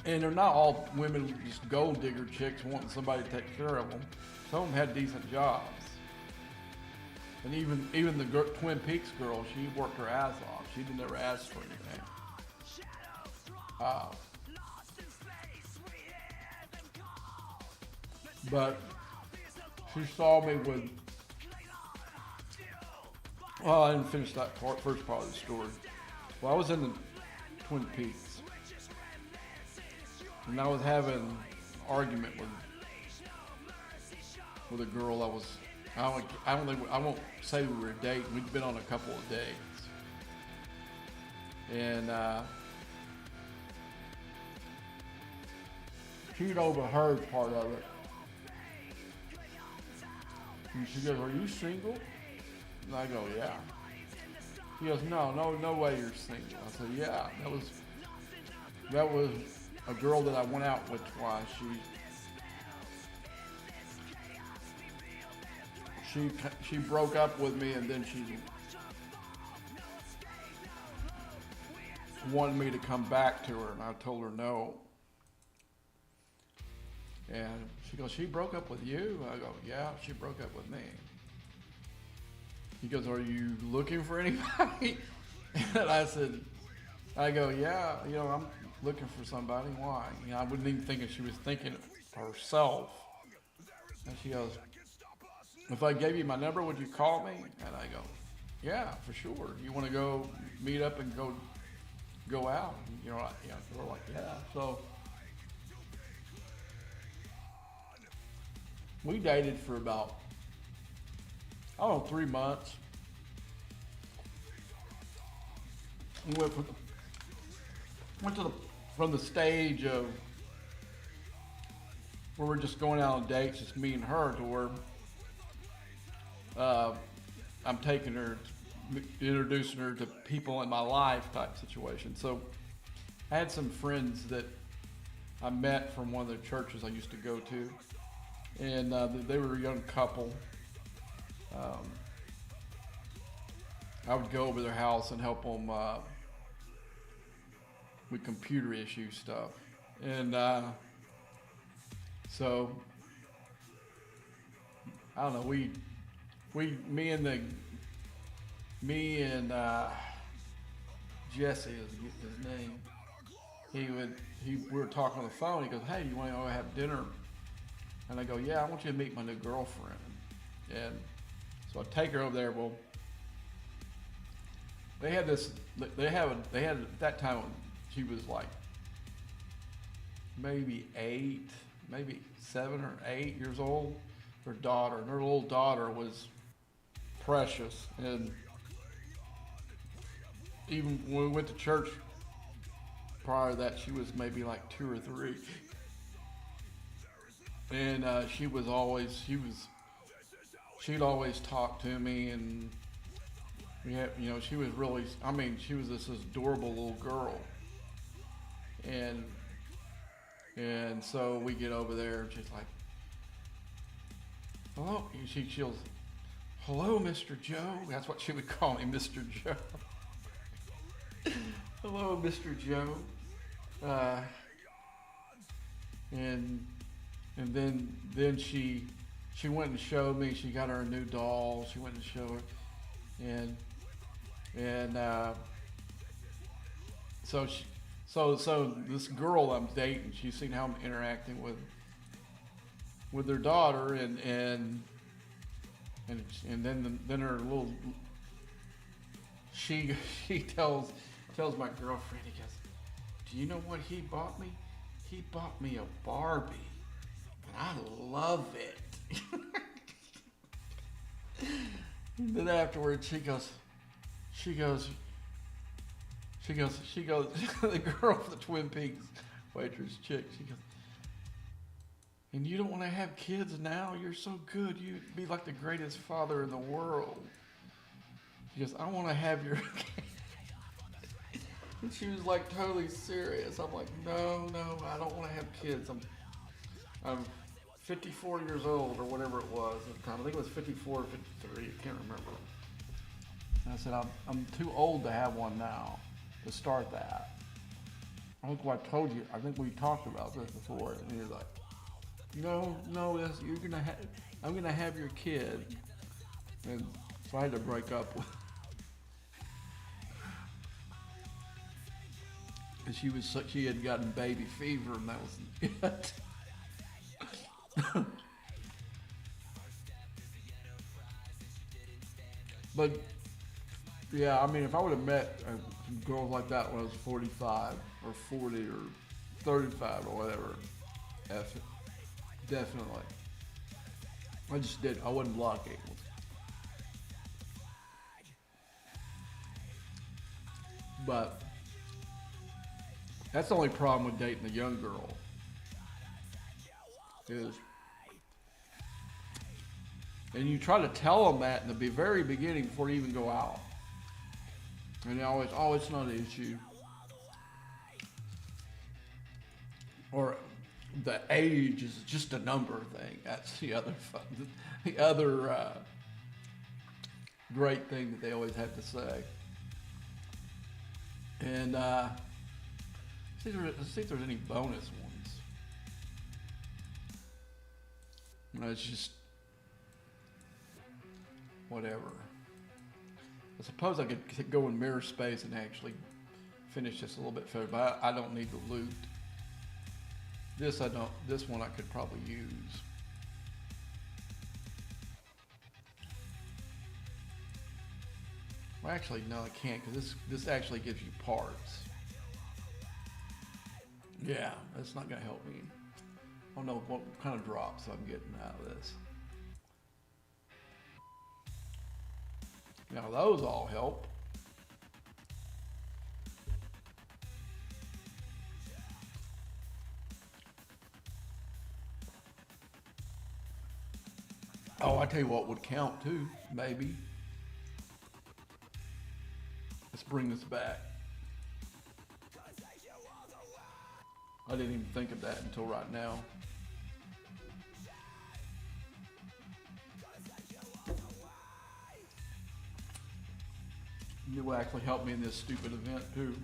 And they're not all women, just gold digger chicks wanting somebody to take care of them. Some of them had decent jobs. And even the Twin Peaks girl, she worked her ass off. She didn't ever ask for anything. But she saw me with, well, I didn't finish that first part of the story. Well, I was in the Twin Peaks, and I was having an argument with a girl. I won't say we were dating. We'd been on a couple of dates, and she'd overheard part of it. And she goes, are you single? And I go, yeah. She goes, no way you're single. I said, yeah, that was a girl that I went out with twice. She broke up with me, and then she wanted me to come back to her, and I told her no. And she goes, she broke up with you? I go, yeah, she broke up with me. He goes, are you looking for anybody? And I go, yeah, you know, I'm looking for somebody. Why? You know, I wouldn't even think if she was thinking of herself. And she goes, if I gave you my number, would you call me? And I go, yeah, for sure. You want to go meet up and go out? You know, we're like, yeah. So We dated for about, I don't know, 3 months. We went to the from the stage of where we're just going out on dates, just me and her, to where uh, I'm taking her, introducing her to people in my life type situation. So I had some friends that I met from one of the churches I used to go to, and they were a young couple. Um, I would go over their house and help them with computer issue stuff, and so I don't know. Me and Jesse is his name. We were talking on the phone. He goes, "Hey, you want to go have dinner?" And I go, "Yeah, I want you to meet my new girlfriend." And so I take her over there. Well, they had at that time, she was like maybe 7 or 8 years old. Her daughter, and her little daughter was precious. And even when we went to church prior to that, she was maybe like 2 or 3. And she'd always talk to me, and we had, she was really, she was this adorable little girl. And so we get over there, and she's like, "Hello," she goes, "Hello, Mr. Joe." That's what she would call me, Mr. Joe. "Hello, Mr. Joe." And then she went and showed me. She got her a new doll. She went and showed her, and so this girl I'm dating, she's seen how I'm interacting with their daughter, and then her little, she tells my girlfriend, he goes, "Do you know what he bought me? He bought me a Barbie, and I love it." And then afterwards, she goes, the girl from the Twin Peaks waitress chick, she goes, "And you don't want to have kids now? You're so good. You'd be like the greatest father in the world." She goes, "I want to have your kids." And she was like totally serious. I'm like, no, I don't want to have kids. I'm 54 years old, or whatever it was at the time. I think it was 54 or 53. I can't remember. And I said, I'm too old to have one now to start that. I think what I told you, I think we talked about this before, and you're like, no, I'm gonna have your kid. And so I had to break up with. And she had gotten baby fever, and that was it. But yeah, if I would have met girls like that when I was 45 or 40 or 35 or whatever, definitely. I just did. I wasn't lucky. But that's the only problem with dating a young girl is, and you try to tell them that in the very beginning before you even go out. And they always, "Oh, it's not an issue." Or the age is just a number thing. That's the other great thing that they always have to say. And see if there's any bonus ones. It's just whatever. I suppose I could go in mirror space and actually finish this a little bit further, but I don't need the loot. This one I could probably use. Well, actually, no, I can't, because this actually gives you parts. Yeah, that's not gonna help me. don't know what kind of drops I'm getting out of this. Now those all help. Oh, I tell you what would count too, maybe. Let's bring this back. I didn't even think of that until right now. It will actually help me in this stupid event too.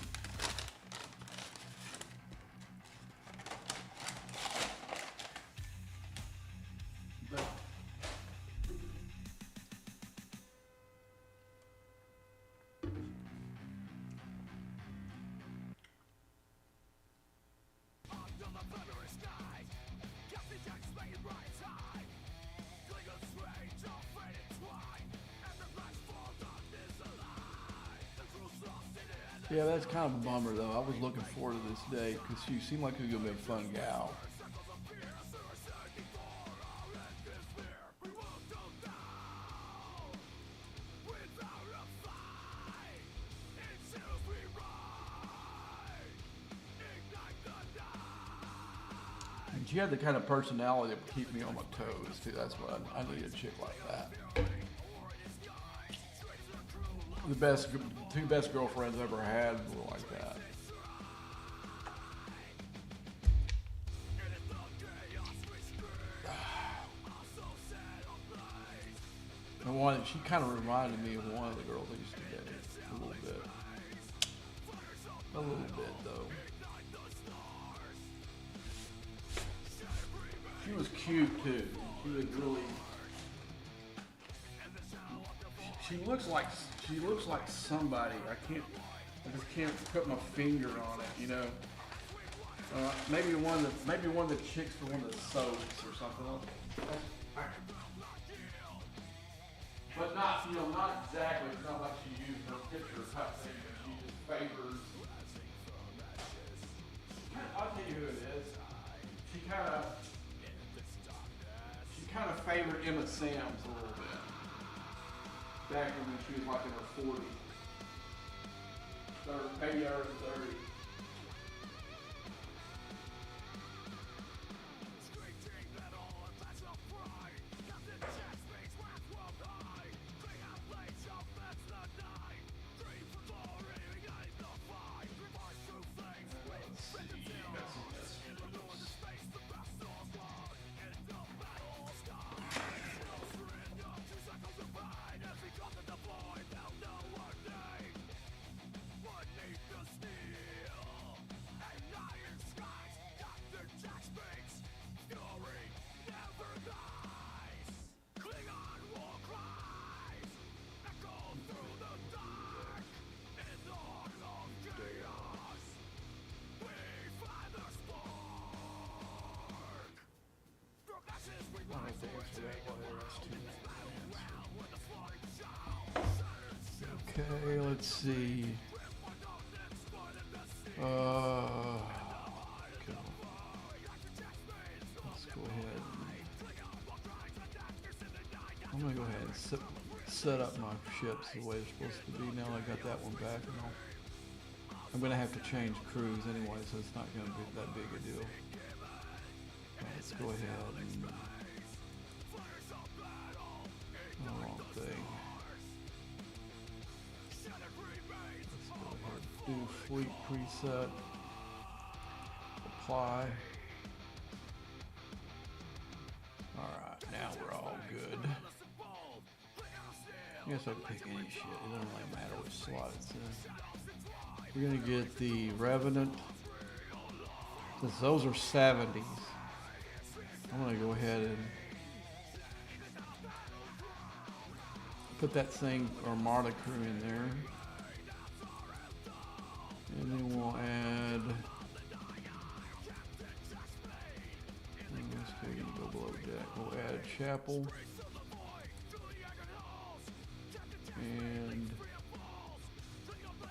Yeah, that's kind of a bummer though. I was looking forward to this day because you seem like you're gonna be a fun gal. And she had the kind of personality that would keep me on my toes too. That's what I need a chick like that. The two best girlfriends I've ever had were like that. And one, she kind of reminded me of one of the girls I used to date a little bit. A little bit though. She was cute too. She was really. She looks like somebody. I just can't put my finger on it, you know. Maybe one of the chicks for one of the soaps or something. But not, you know, not exactly. It's not like she used her picture type thing. She just favors. I'll tell you who it is. She kind of favored Emma Sam's a little bit. Back when she was like in her 40s. Maybe early 30s. Okay, let's see. Let's go ahead. I'm gonna go ahead and set up my ships the way they're supposed to be. Now I got that one back, and I'm gonna have to change crews anyway, so it's not gonna be that big a deal. Let's go ahead and wrong thing. Let's go ahead and do fleet preset. Apply. Alright, now we're all good. I guess I can pick any shit. It doesn't really matter which slot it's in. We're gonna get the Revenant. Since those are 70s, I'm gonna go ahead and put that same Armada crew in there. And then we'll add, let's go below deck. We'll add Chapel. And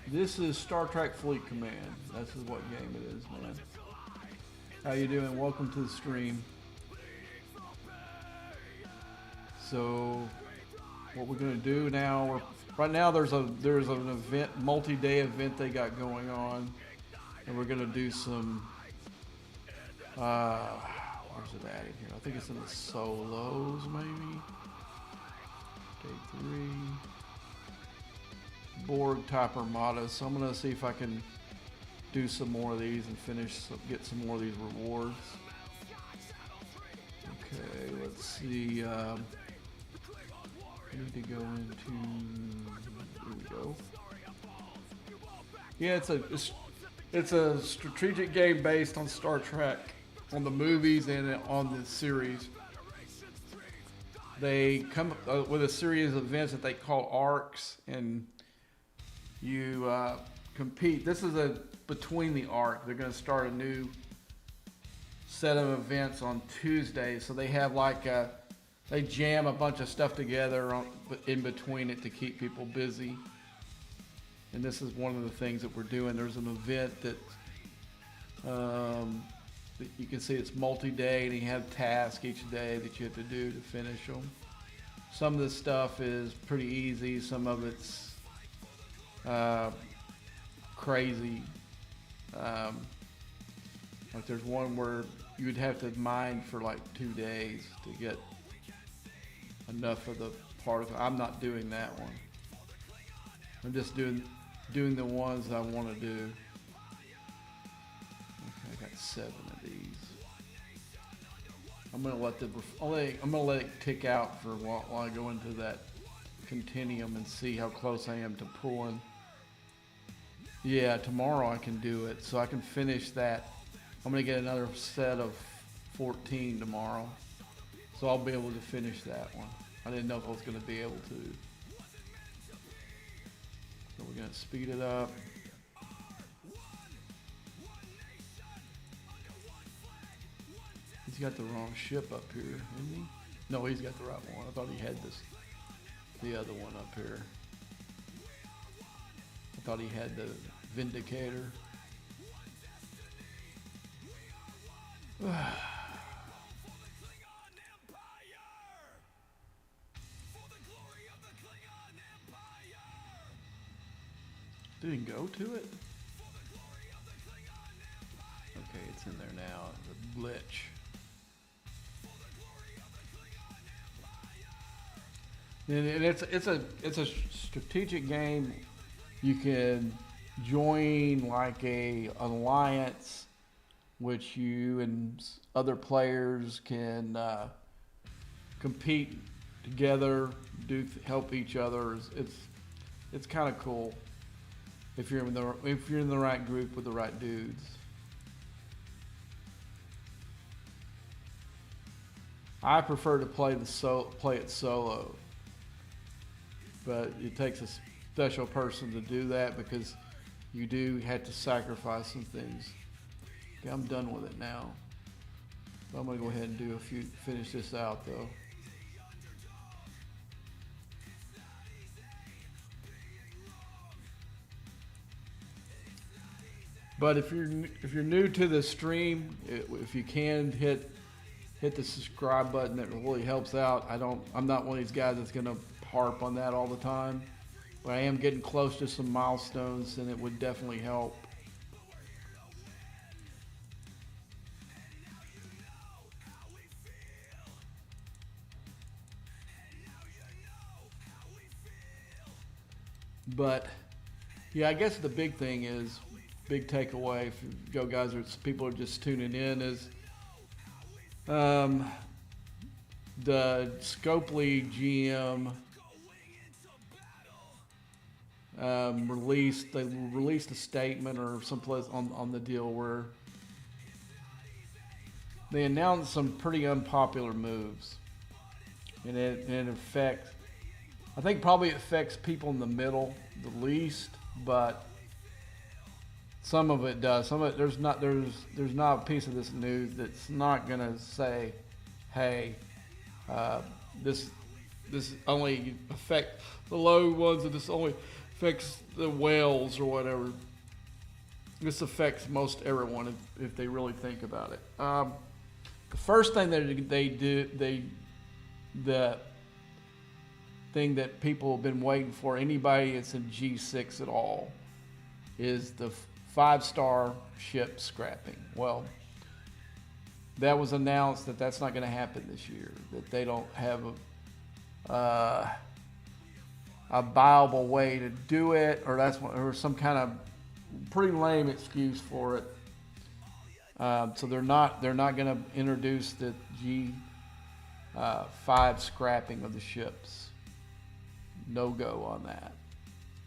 this is Star Trek Fleet Command. This is what game it is, man. How you doing? Welcome to the stream. So what we're gonna do now, right now there's an event, multi-day event they got going on, and we're gonna do some. Where's it at in here? I think it's in the solos, maybe. Day 3. Borg type armada. So I'm gonna see if I can do some more of these and get some more of these rewards. Okay, let's see. I need to go into. Here we go. Yeah, it's a strategic game based on Star Trek, on the movies and on the series. They come with a series of events that they call arcs, and you compete. This is between the arc. They're going to start a new set of events on Tuesday, so they have they jam a bunch of stuff together in between it to keep people busy. And this is one of the things that we're doing. There's an event that you can see it's multi-day, and you have tasks each day that you have to do to finish them. Some of this stuff is pretty easy. Some of it's crazy. Like there's one where you would have to mine for like 2 days to get enough of the part of it. I'm not doing that one. I'm just doing the ones I want to do. Okay, I got 7 of these. I'm gonna let it tick out for while I go into that continuum and see how close I am to pulling. Yeah, tomorrow I can do it, so I can finish that. I'm gonna get another set of 14 tomorrow, so I'll be able to finish that one. I didn't know if I was gonna be able to. So we're gonna speed it up. He's got the wrong ship up here, isn't he? No, he's got the right one. I thought he had the other one up here. I thought he had the Vindicator. Didn't go to it? Okay, it's in there now. The glitch. And it's a strategic game. You can join like an alliance, which you and other players can compete together, help each other. It's kind of cool if you're in the right group with the right dudes. I prefer to play it solo, but it takes a special person to do that because you do have to sacrifice some things. Okay, I'm done with it now. So I'm gonna go ahead and finish this out though. But if you're new to the stream, if you can hit the subscribe button, that really helps out. I'm not one of these guys that's gonna harp on that all the time, but I am getting close to some milestones, and it would definitely help. But yeah, I guess the big thing is, big takeaway if you guys or people are just tuning in, is the Scopely GM released a statement or someplace on the deal where they announced some pretty unpopular moves, and it affects, I think probably affects people in the middle the least, but some of it does. Some of it, there's not a piece of this news that's not gonna say, hey, this only affect the low ones, and this only affects the whales or whatever. This affects most everyone if they really think about it. The first thing that thing that people have been waiting for, anybody that's in G6 at all, is the 5-star ship scrapping. Well, that was announced that that's not going to happen this year, that they don't have a viable way to do it, or some kind of pretty lame excuse for it. So they're not going to introduce the G5 scrapping of the ships. No go on that.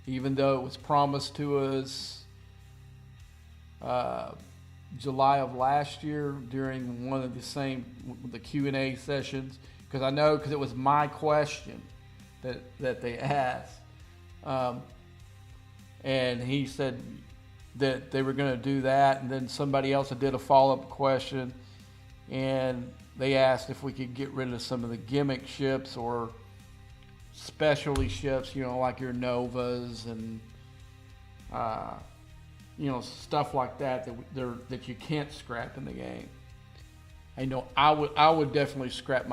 Even though it was promised to us July of last year during one of the Q&A sessions, because it was my question that they asked, and he said that they were going to do that, and then somebody else did a follow-up question, and they asked if we could get rid of some of the gimmick ships or specialty ships, like your Novas and stuff like that that you can't scrap in the game. I know I would definitely scrap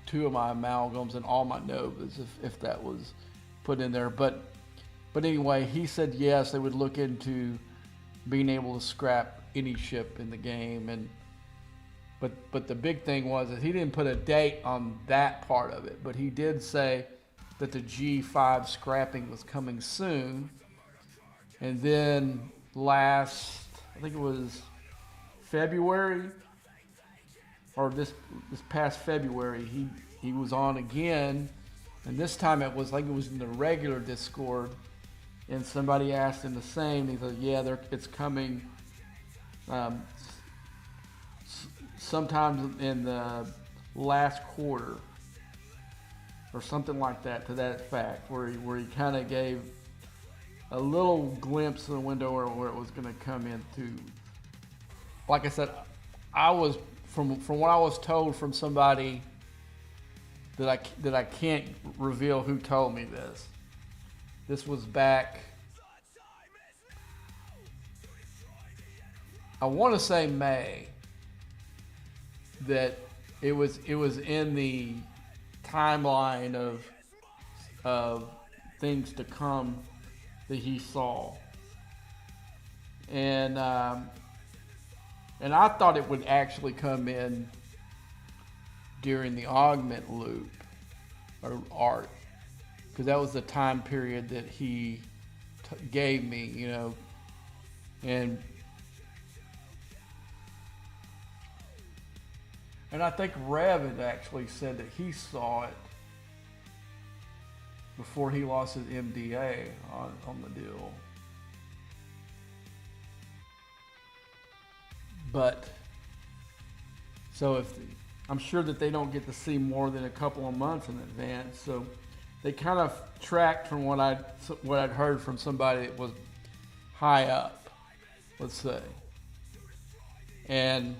two of my amalgams and all my Novas if that was put in there. But anyway, he said yes, they would look into being able to scrap any ship in the game. But the big thing was that he didn't put a date on that part of it, but he did say that the G5 scrapping was coming soon. And then I think it was February, or this past February, he was on again, and this time it was in the regular Discord, and somebody asked him the same. He said, "Yeah, it's coming sometime in the last quarter," or something like that, to that fact, where he kind of gave a little glimpse of the window where it was going to come into. Like I said, I was from what I was told from somebody that I can't reveal who told me this. This was back, I want to say May, that it was in the timeline of things to come that he saw, and I thought it would actually come in during the augment loop or art, because that was the time period that he gave me, and I think Rev had actually said that he saw it before he lost his MDA on the deal. But so I'm sure that they don't get to see more than a couple of months in advance. So they kind of tracked from what I'd heard from somebody that was high up, let's say. And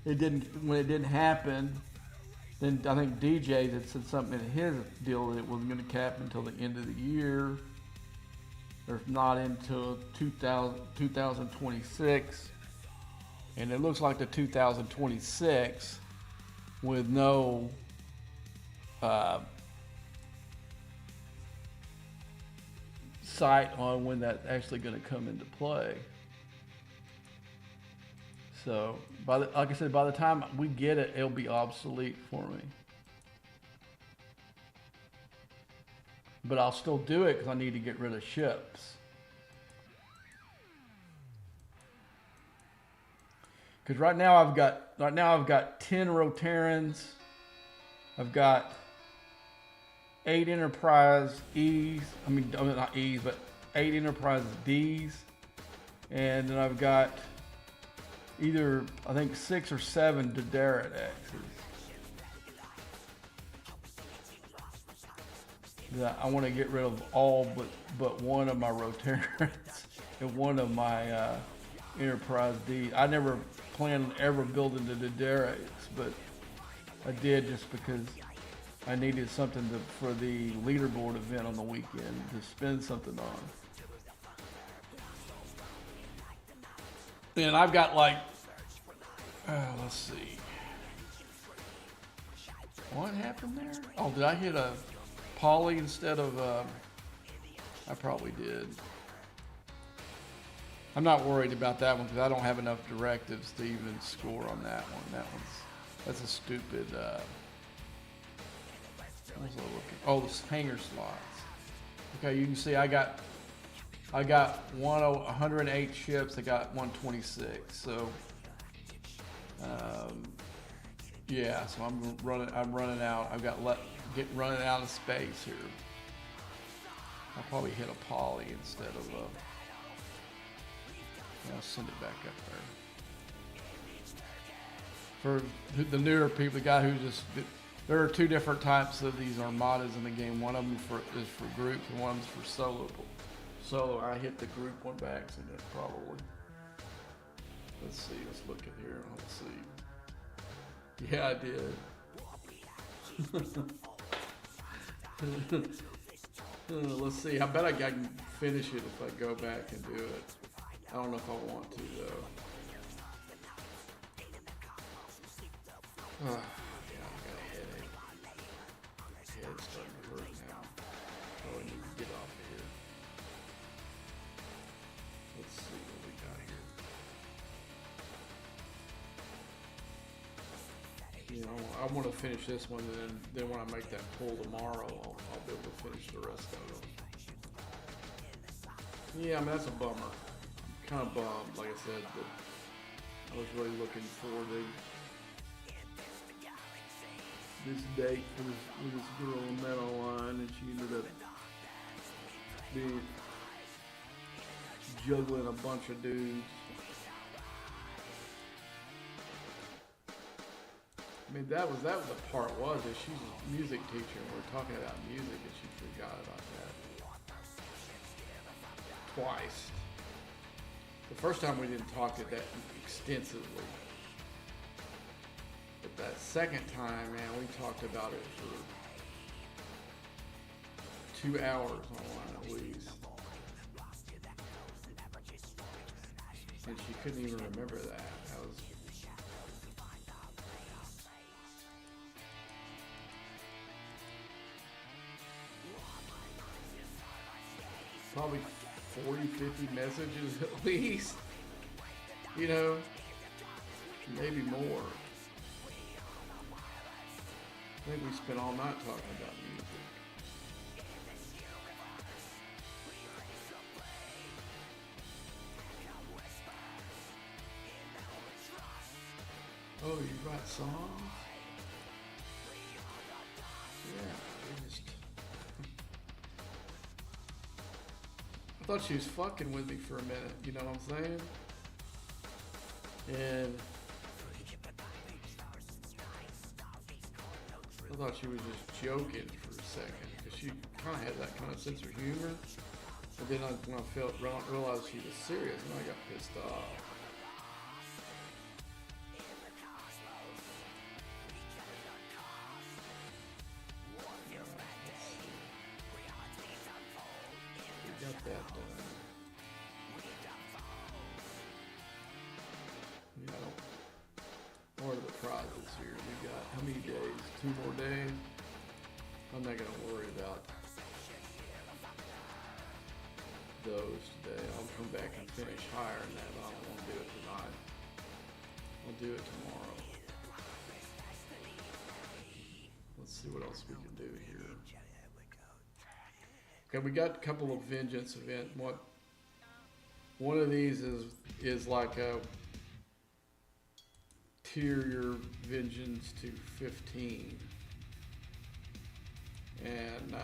when it didn't happen, then I think DJ had said something in his deal that it wasn't going to happen until the end of the year, or not until 2026. And it looks like the 2026 with no sight on when that's actually going to come into play. So, like I said, by the time we get it, it'll be obsolete for me. But I'll still do it because I need to get rid of ships. Because right now I've got 10 Rotarans. I've got 8 Enterprise E's. Not E's, but 8 Enterprise D's. And then I've got either, I think, 6 or 7 Dederit X's. That I want to get rid of all but one of my Rotarans and one of my Enterprise D. I never planned on ever building the Dederits, but I did just because I needed something for the leaderboard event on the weekend to spend something on. And I've got let's see. What happened there? Oh, did I hit a poly instead of, I probably did. I'm not worried about that one because I don't have enough directives to even score on that one. That's a stupid, what was I looking? Oh, the hanger slots. Okay, you can see I got 108 chips. I got 126. So, yeah. So I'm running out. I've got running out of space here. I'll probably hit a poly instead of a. I'll send it back up there. For the newer people, the guy who just. There are two different types of these armadas in the game. One of them is for groups, and one of them is for solo. Solo, I hit the group one by accident, probably. Let's see. Let's look at here. Let's see. Yeah, I did. Let's see. I bet I can finish it if I go back and do it. I don't know if I want to though. Yeah, I got a headache. My head's starting to hurt now. Oh, I need to get off of here. Let's see what we got here. You know, I want to finish this one, and then when I make that pull tomorrow, I'll be able to finish the rest of them. Yeah, I mean, that's a bummer. I'm kind of bummed, like I said, but I was really looking forward to this date with this girl on that line, and she ended up being juggling a bunch of dudes. I mean, that was the part was that she's a music teacher, and we're talking about music, and she forgot about that twice. The first time we didn't talk it that extensively. But that second time, man, we talked about it for 2 hours online at least. And she couldn't even remember that. That was probably 40, 50 messages at least. You know, maybe more. I think we spent all night talking about music. Oh, you write songs? Yeah, I thought she was fucking with me for a minute, you know what I'm saying? And I thought she was just joking for a second, because she kind of had that kind of sense of humor. But then when I realized she was serious, and I got pissed off. We got that done. What are the prizes here? We got how many days? 2 more days? I'm not going to worry about those today. I'll come back and finish higher than that, but I don't want to do it tonight. I'll do it tomorrow. Let's see what else we can do here. Okay, we got a couple of vengeance event. One of these is like a tier your vengeance to 15, and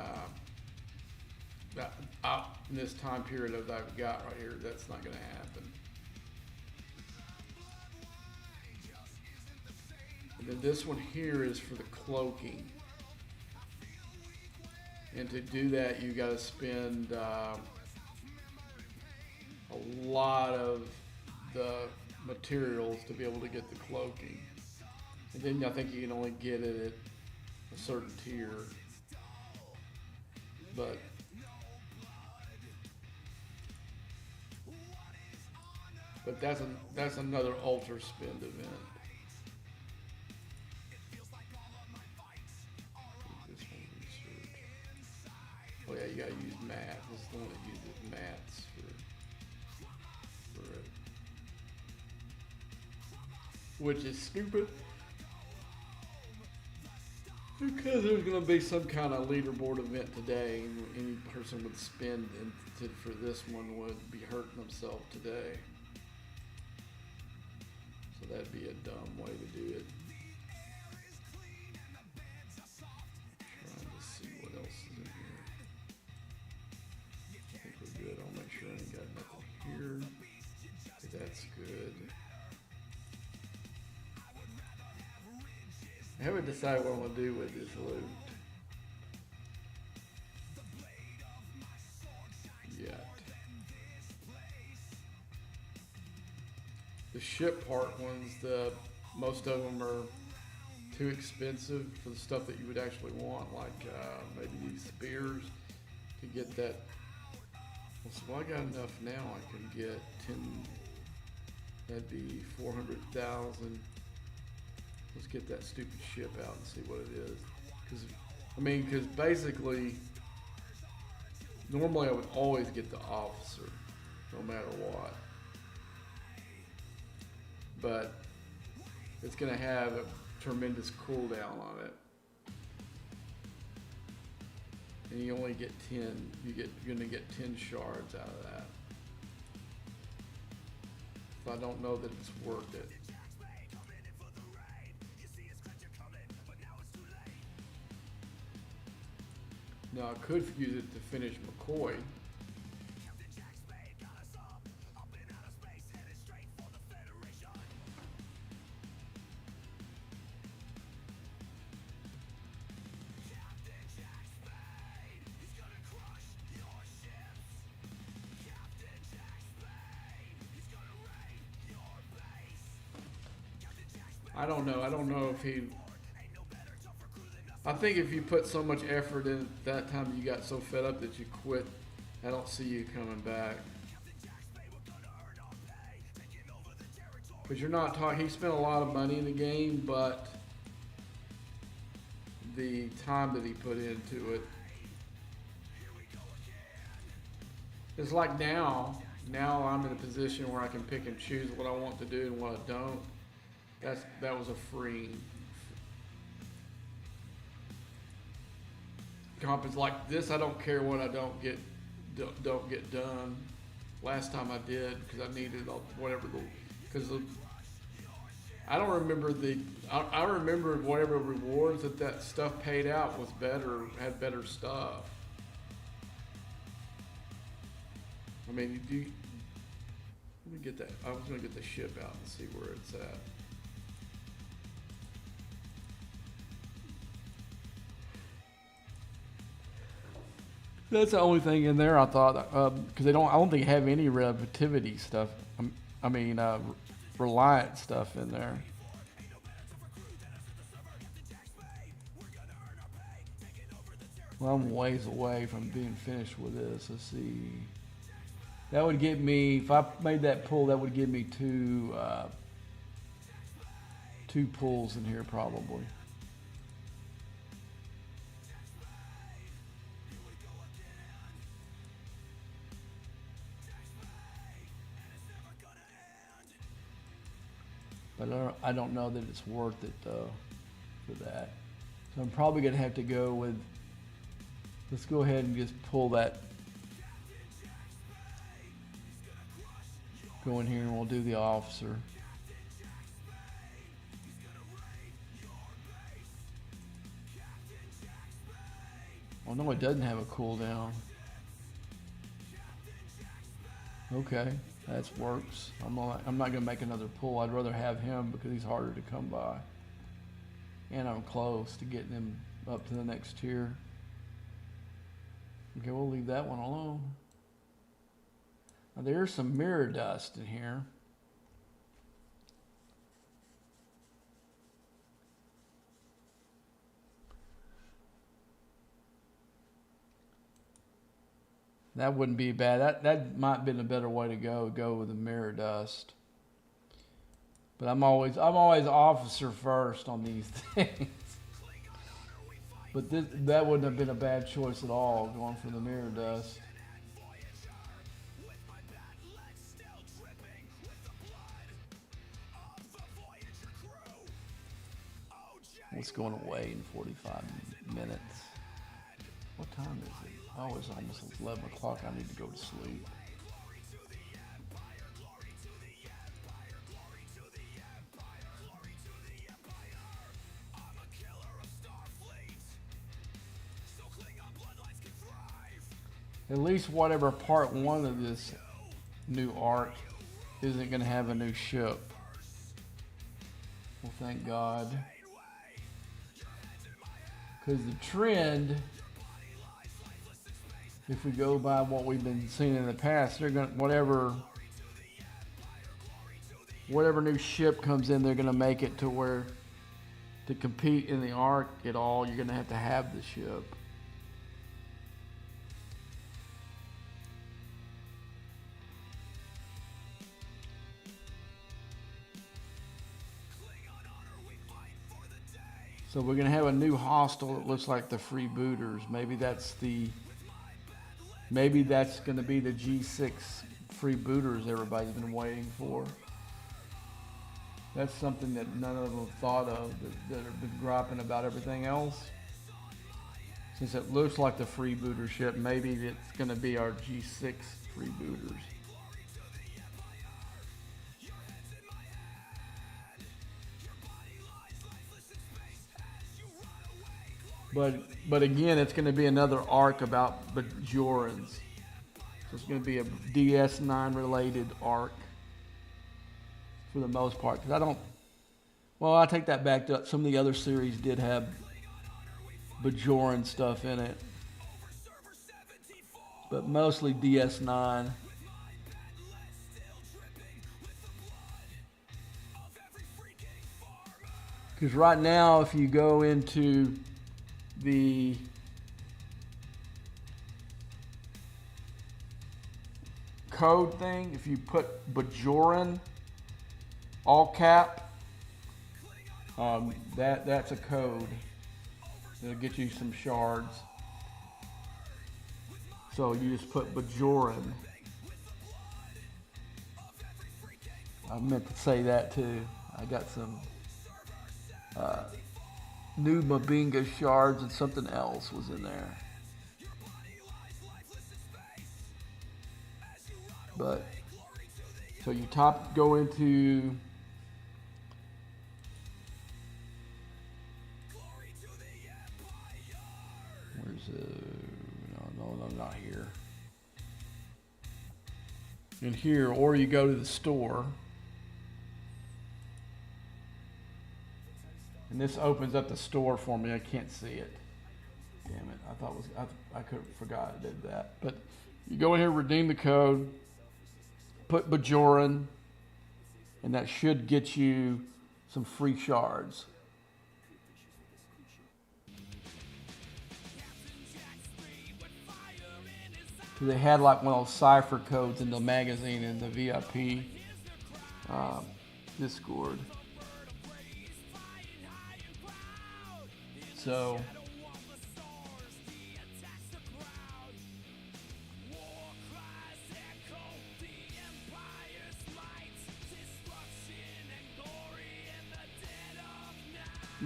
in this time period that I've got right here, that's not going to happen. And then this one here is for the cloaking, and to do that you got to spend a lot of the materials to be able to get the cloaking. And then I think you can only get it at a certain tier. But that's another ultra spend event. Oh yeah, you gotta use mats. This is the one that uses mats for it. Which is stupid. Because there's going to be some kind of leaderboard event today, and any person would spend for this one would be hurting themselves today. So that'd be a dumb way to do it. Trying to see what else is in here. I think we're good. I'll make sure I ain't got nothing here. Okay, that's good. I haven't decided what I'm going to do with this loot yet. The ship part ones, most of them are too expensive for the stuff that you would actually want, like maybe these spears to get that. Well, so I got enough now. I can get 10. That'd be 400,000. Let's get that stupid ship out and see what it is. Because basically, normally I would always get the officer, no matter what. But it's going to have a tremendous cooldown on it. And you only get 10. You're going to get 10 shards out of that. So I don't know that it's worth it. Now I could use it to finish McCoy. I don't know. I don't know if he. I think if you put so much effort in at that time, you got so fed up that you quit. I don't see you coming back. Because you're not talking. He spent a lot of money in the game, but the time that he put into it. It's like now. Now I'm in a position where I can pick and choose what I want to do and what I don't. That was a free. Conference like this, I don't care what I don't get done. Last time I did because I needed whatever I don't remember I remember whatever rewards that stuff paid out was better, had better stuff. I mean, let me get that. I was gonna get the ship out and see where it's at. That's the only thing in there I thought, because I don't think they have any relativity stuff. Reliant stuff in there. Well, I'm ways away from being finished with this. Let's see. That would give me, if I made that pull, that would give me two pulls in here probably. But I don't know that it's worth it for that. So I'm probably gonna have to go with, let's go ahead and just pull that. Go in here and we'll do the officer. Oh no, it doesn't have a cooldown. Okay, that works. I'm not gonna make another pull. I'd rather have him because he's harder to come by. And I'm close to getting him up to the next tier. Okay, we'll leave that one alone. Now there's some mirror dust in here. That wouldn't be bad. That might have been a better way to go with the mirror dust. But I'm always officer first on these things. But that wouldn't have been a bad choice at all, going for the mirror dust. It's going away in 45 minutes. What time is it? Oh, it's almost 11 o'clock. I need to go to sleep. At least whatever part one of this new arc isn't going to have a new ship. Well, thank God. Because the trend, if we go by what we've been seeing in the past, they're going to, whatever new ship comes in, they're going to make it to where to compete in the arc at all, you're going to have the ship. So we're going to have a new hostile that looks like the freebooters. Maybe that's going to be the G6 freebooters everybody's been waiting for. That's something that none of them thought of, that have been griping about everything else. Since it looks like the freebooter ship, maybe it's going to be our G6 freebooters. But again, it's going to be another arc about Bajorans. So it's going to be a DS9 related arc for the most part. Because I take that back up. Some of the other series did have Bajoran stuff in it. But mostly DS9. Because right now, if you go into the code thing, if you put Bajoran all cap, that's a code. It'll get you some shards. So you just put Bajoran. I meant to say that too. I got some new Mabinga shards and something else was in there. But so you go into no, not here. In here, or you go to the store. And this opens up the store for me. I can't see it. Damn it. I could have forgot I did that. But you go in here, redeem the code, put Bajoran, and that should get you some free shards. They had like one of those cipher codes in the magazine in the VIP Discord. So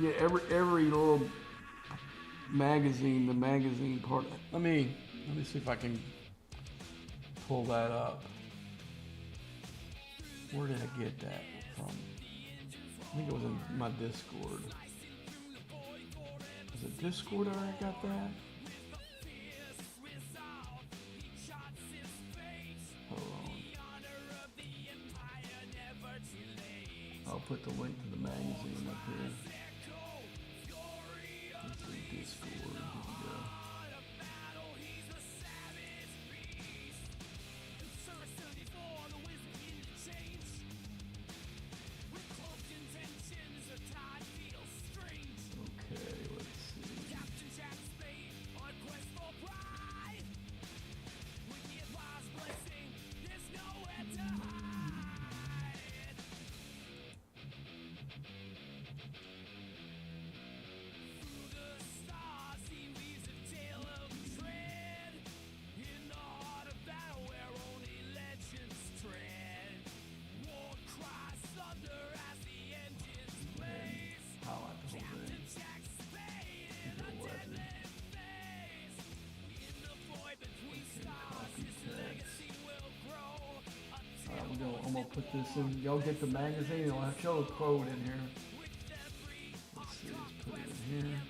yeah, every little magazine, the magazine part. Let me see if I can pull that up. Where did I get that from? I think it was in my Discord. Is it Discord where I got that? Hold on. I'll put the link to the magazine up here. Let's see, Discord. Here we go. put this in. Y'all get the magazine. I'll have show a quote in here. Let's see. Let's put it in here.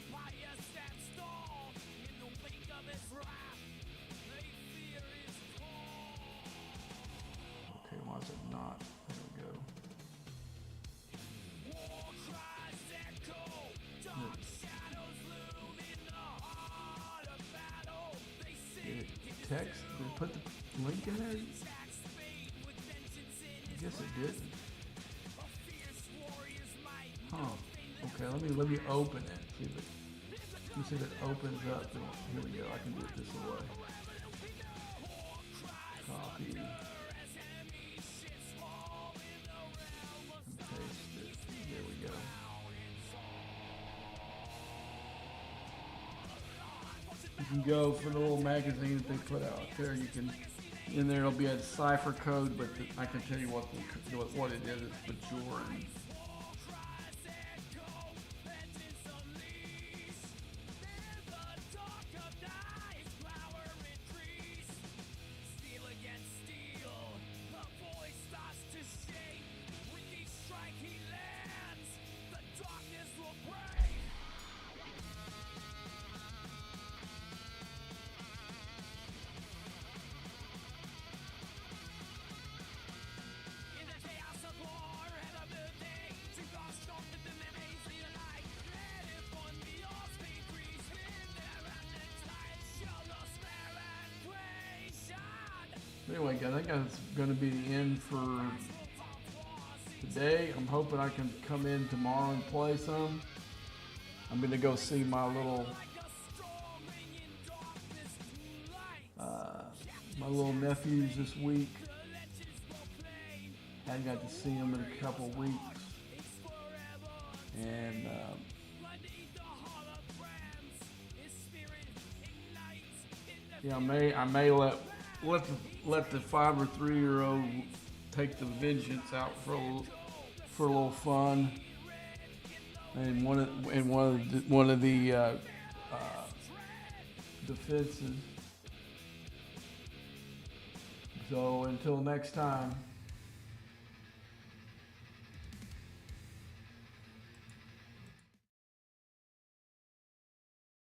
Okay, why is it not? There we go. Did it text? Did it put the link in there? I guess it didn't. Huh. Okay, let me open it. See if it. Let me see if it opens up. Here we go. I can get this away. Copy. And paste it. There we go. You can go for the little magazine that they put out there. You can, in there it'll be a cipher code, but I can tell you what it is. It's Bajoran. Anyway, guys, I think that's going to be the end for today. I'm hoping I can come in tomorrow and play some. I'm going to go see my little nephews this week. I got to see them in a couple weeks, and yeah, I may let the 5 or 3-year-old take the vengeance out for a little fun, and one of the defenses. So until next time.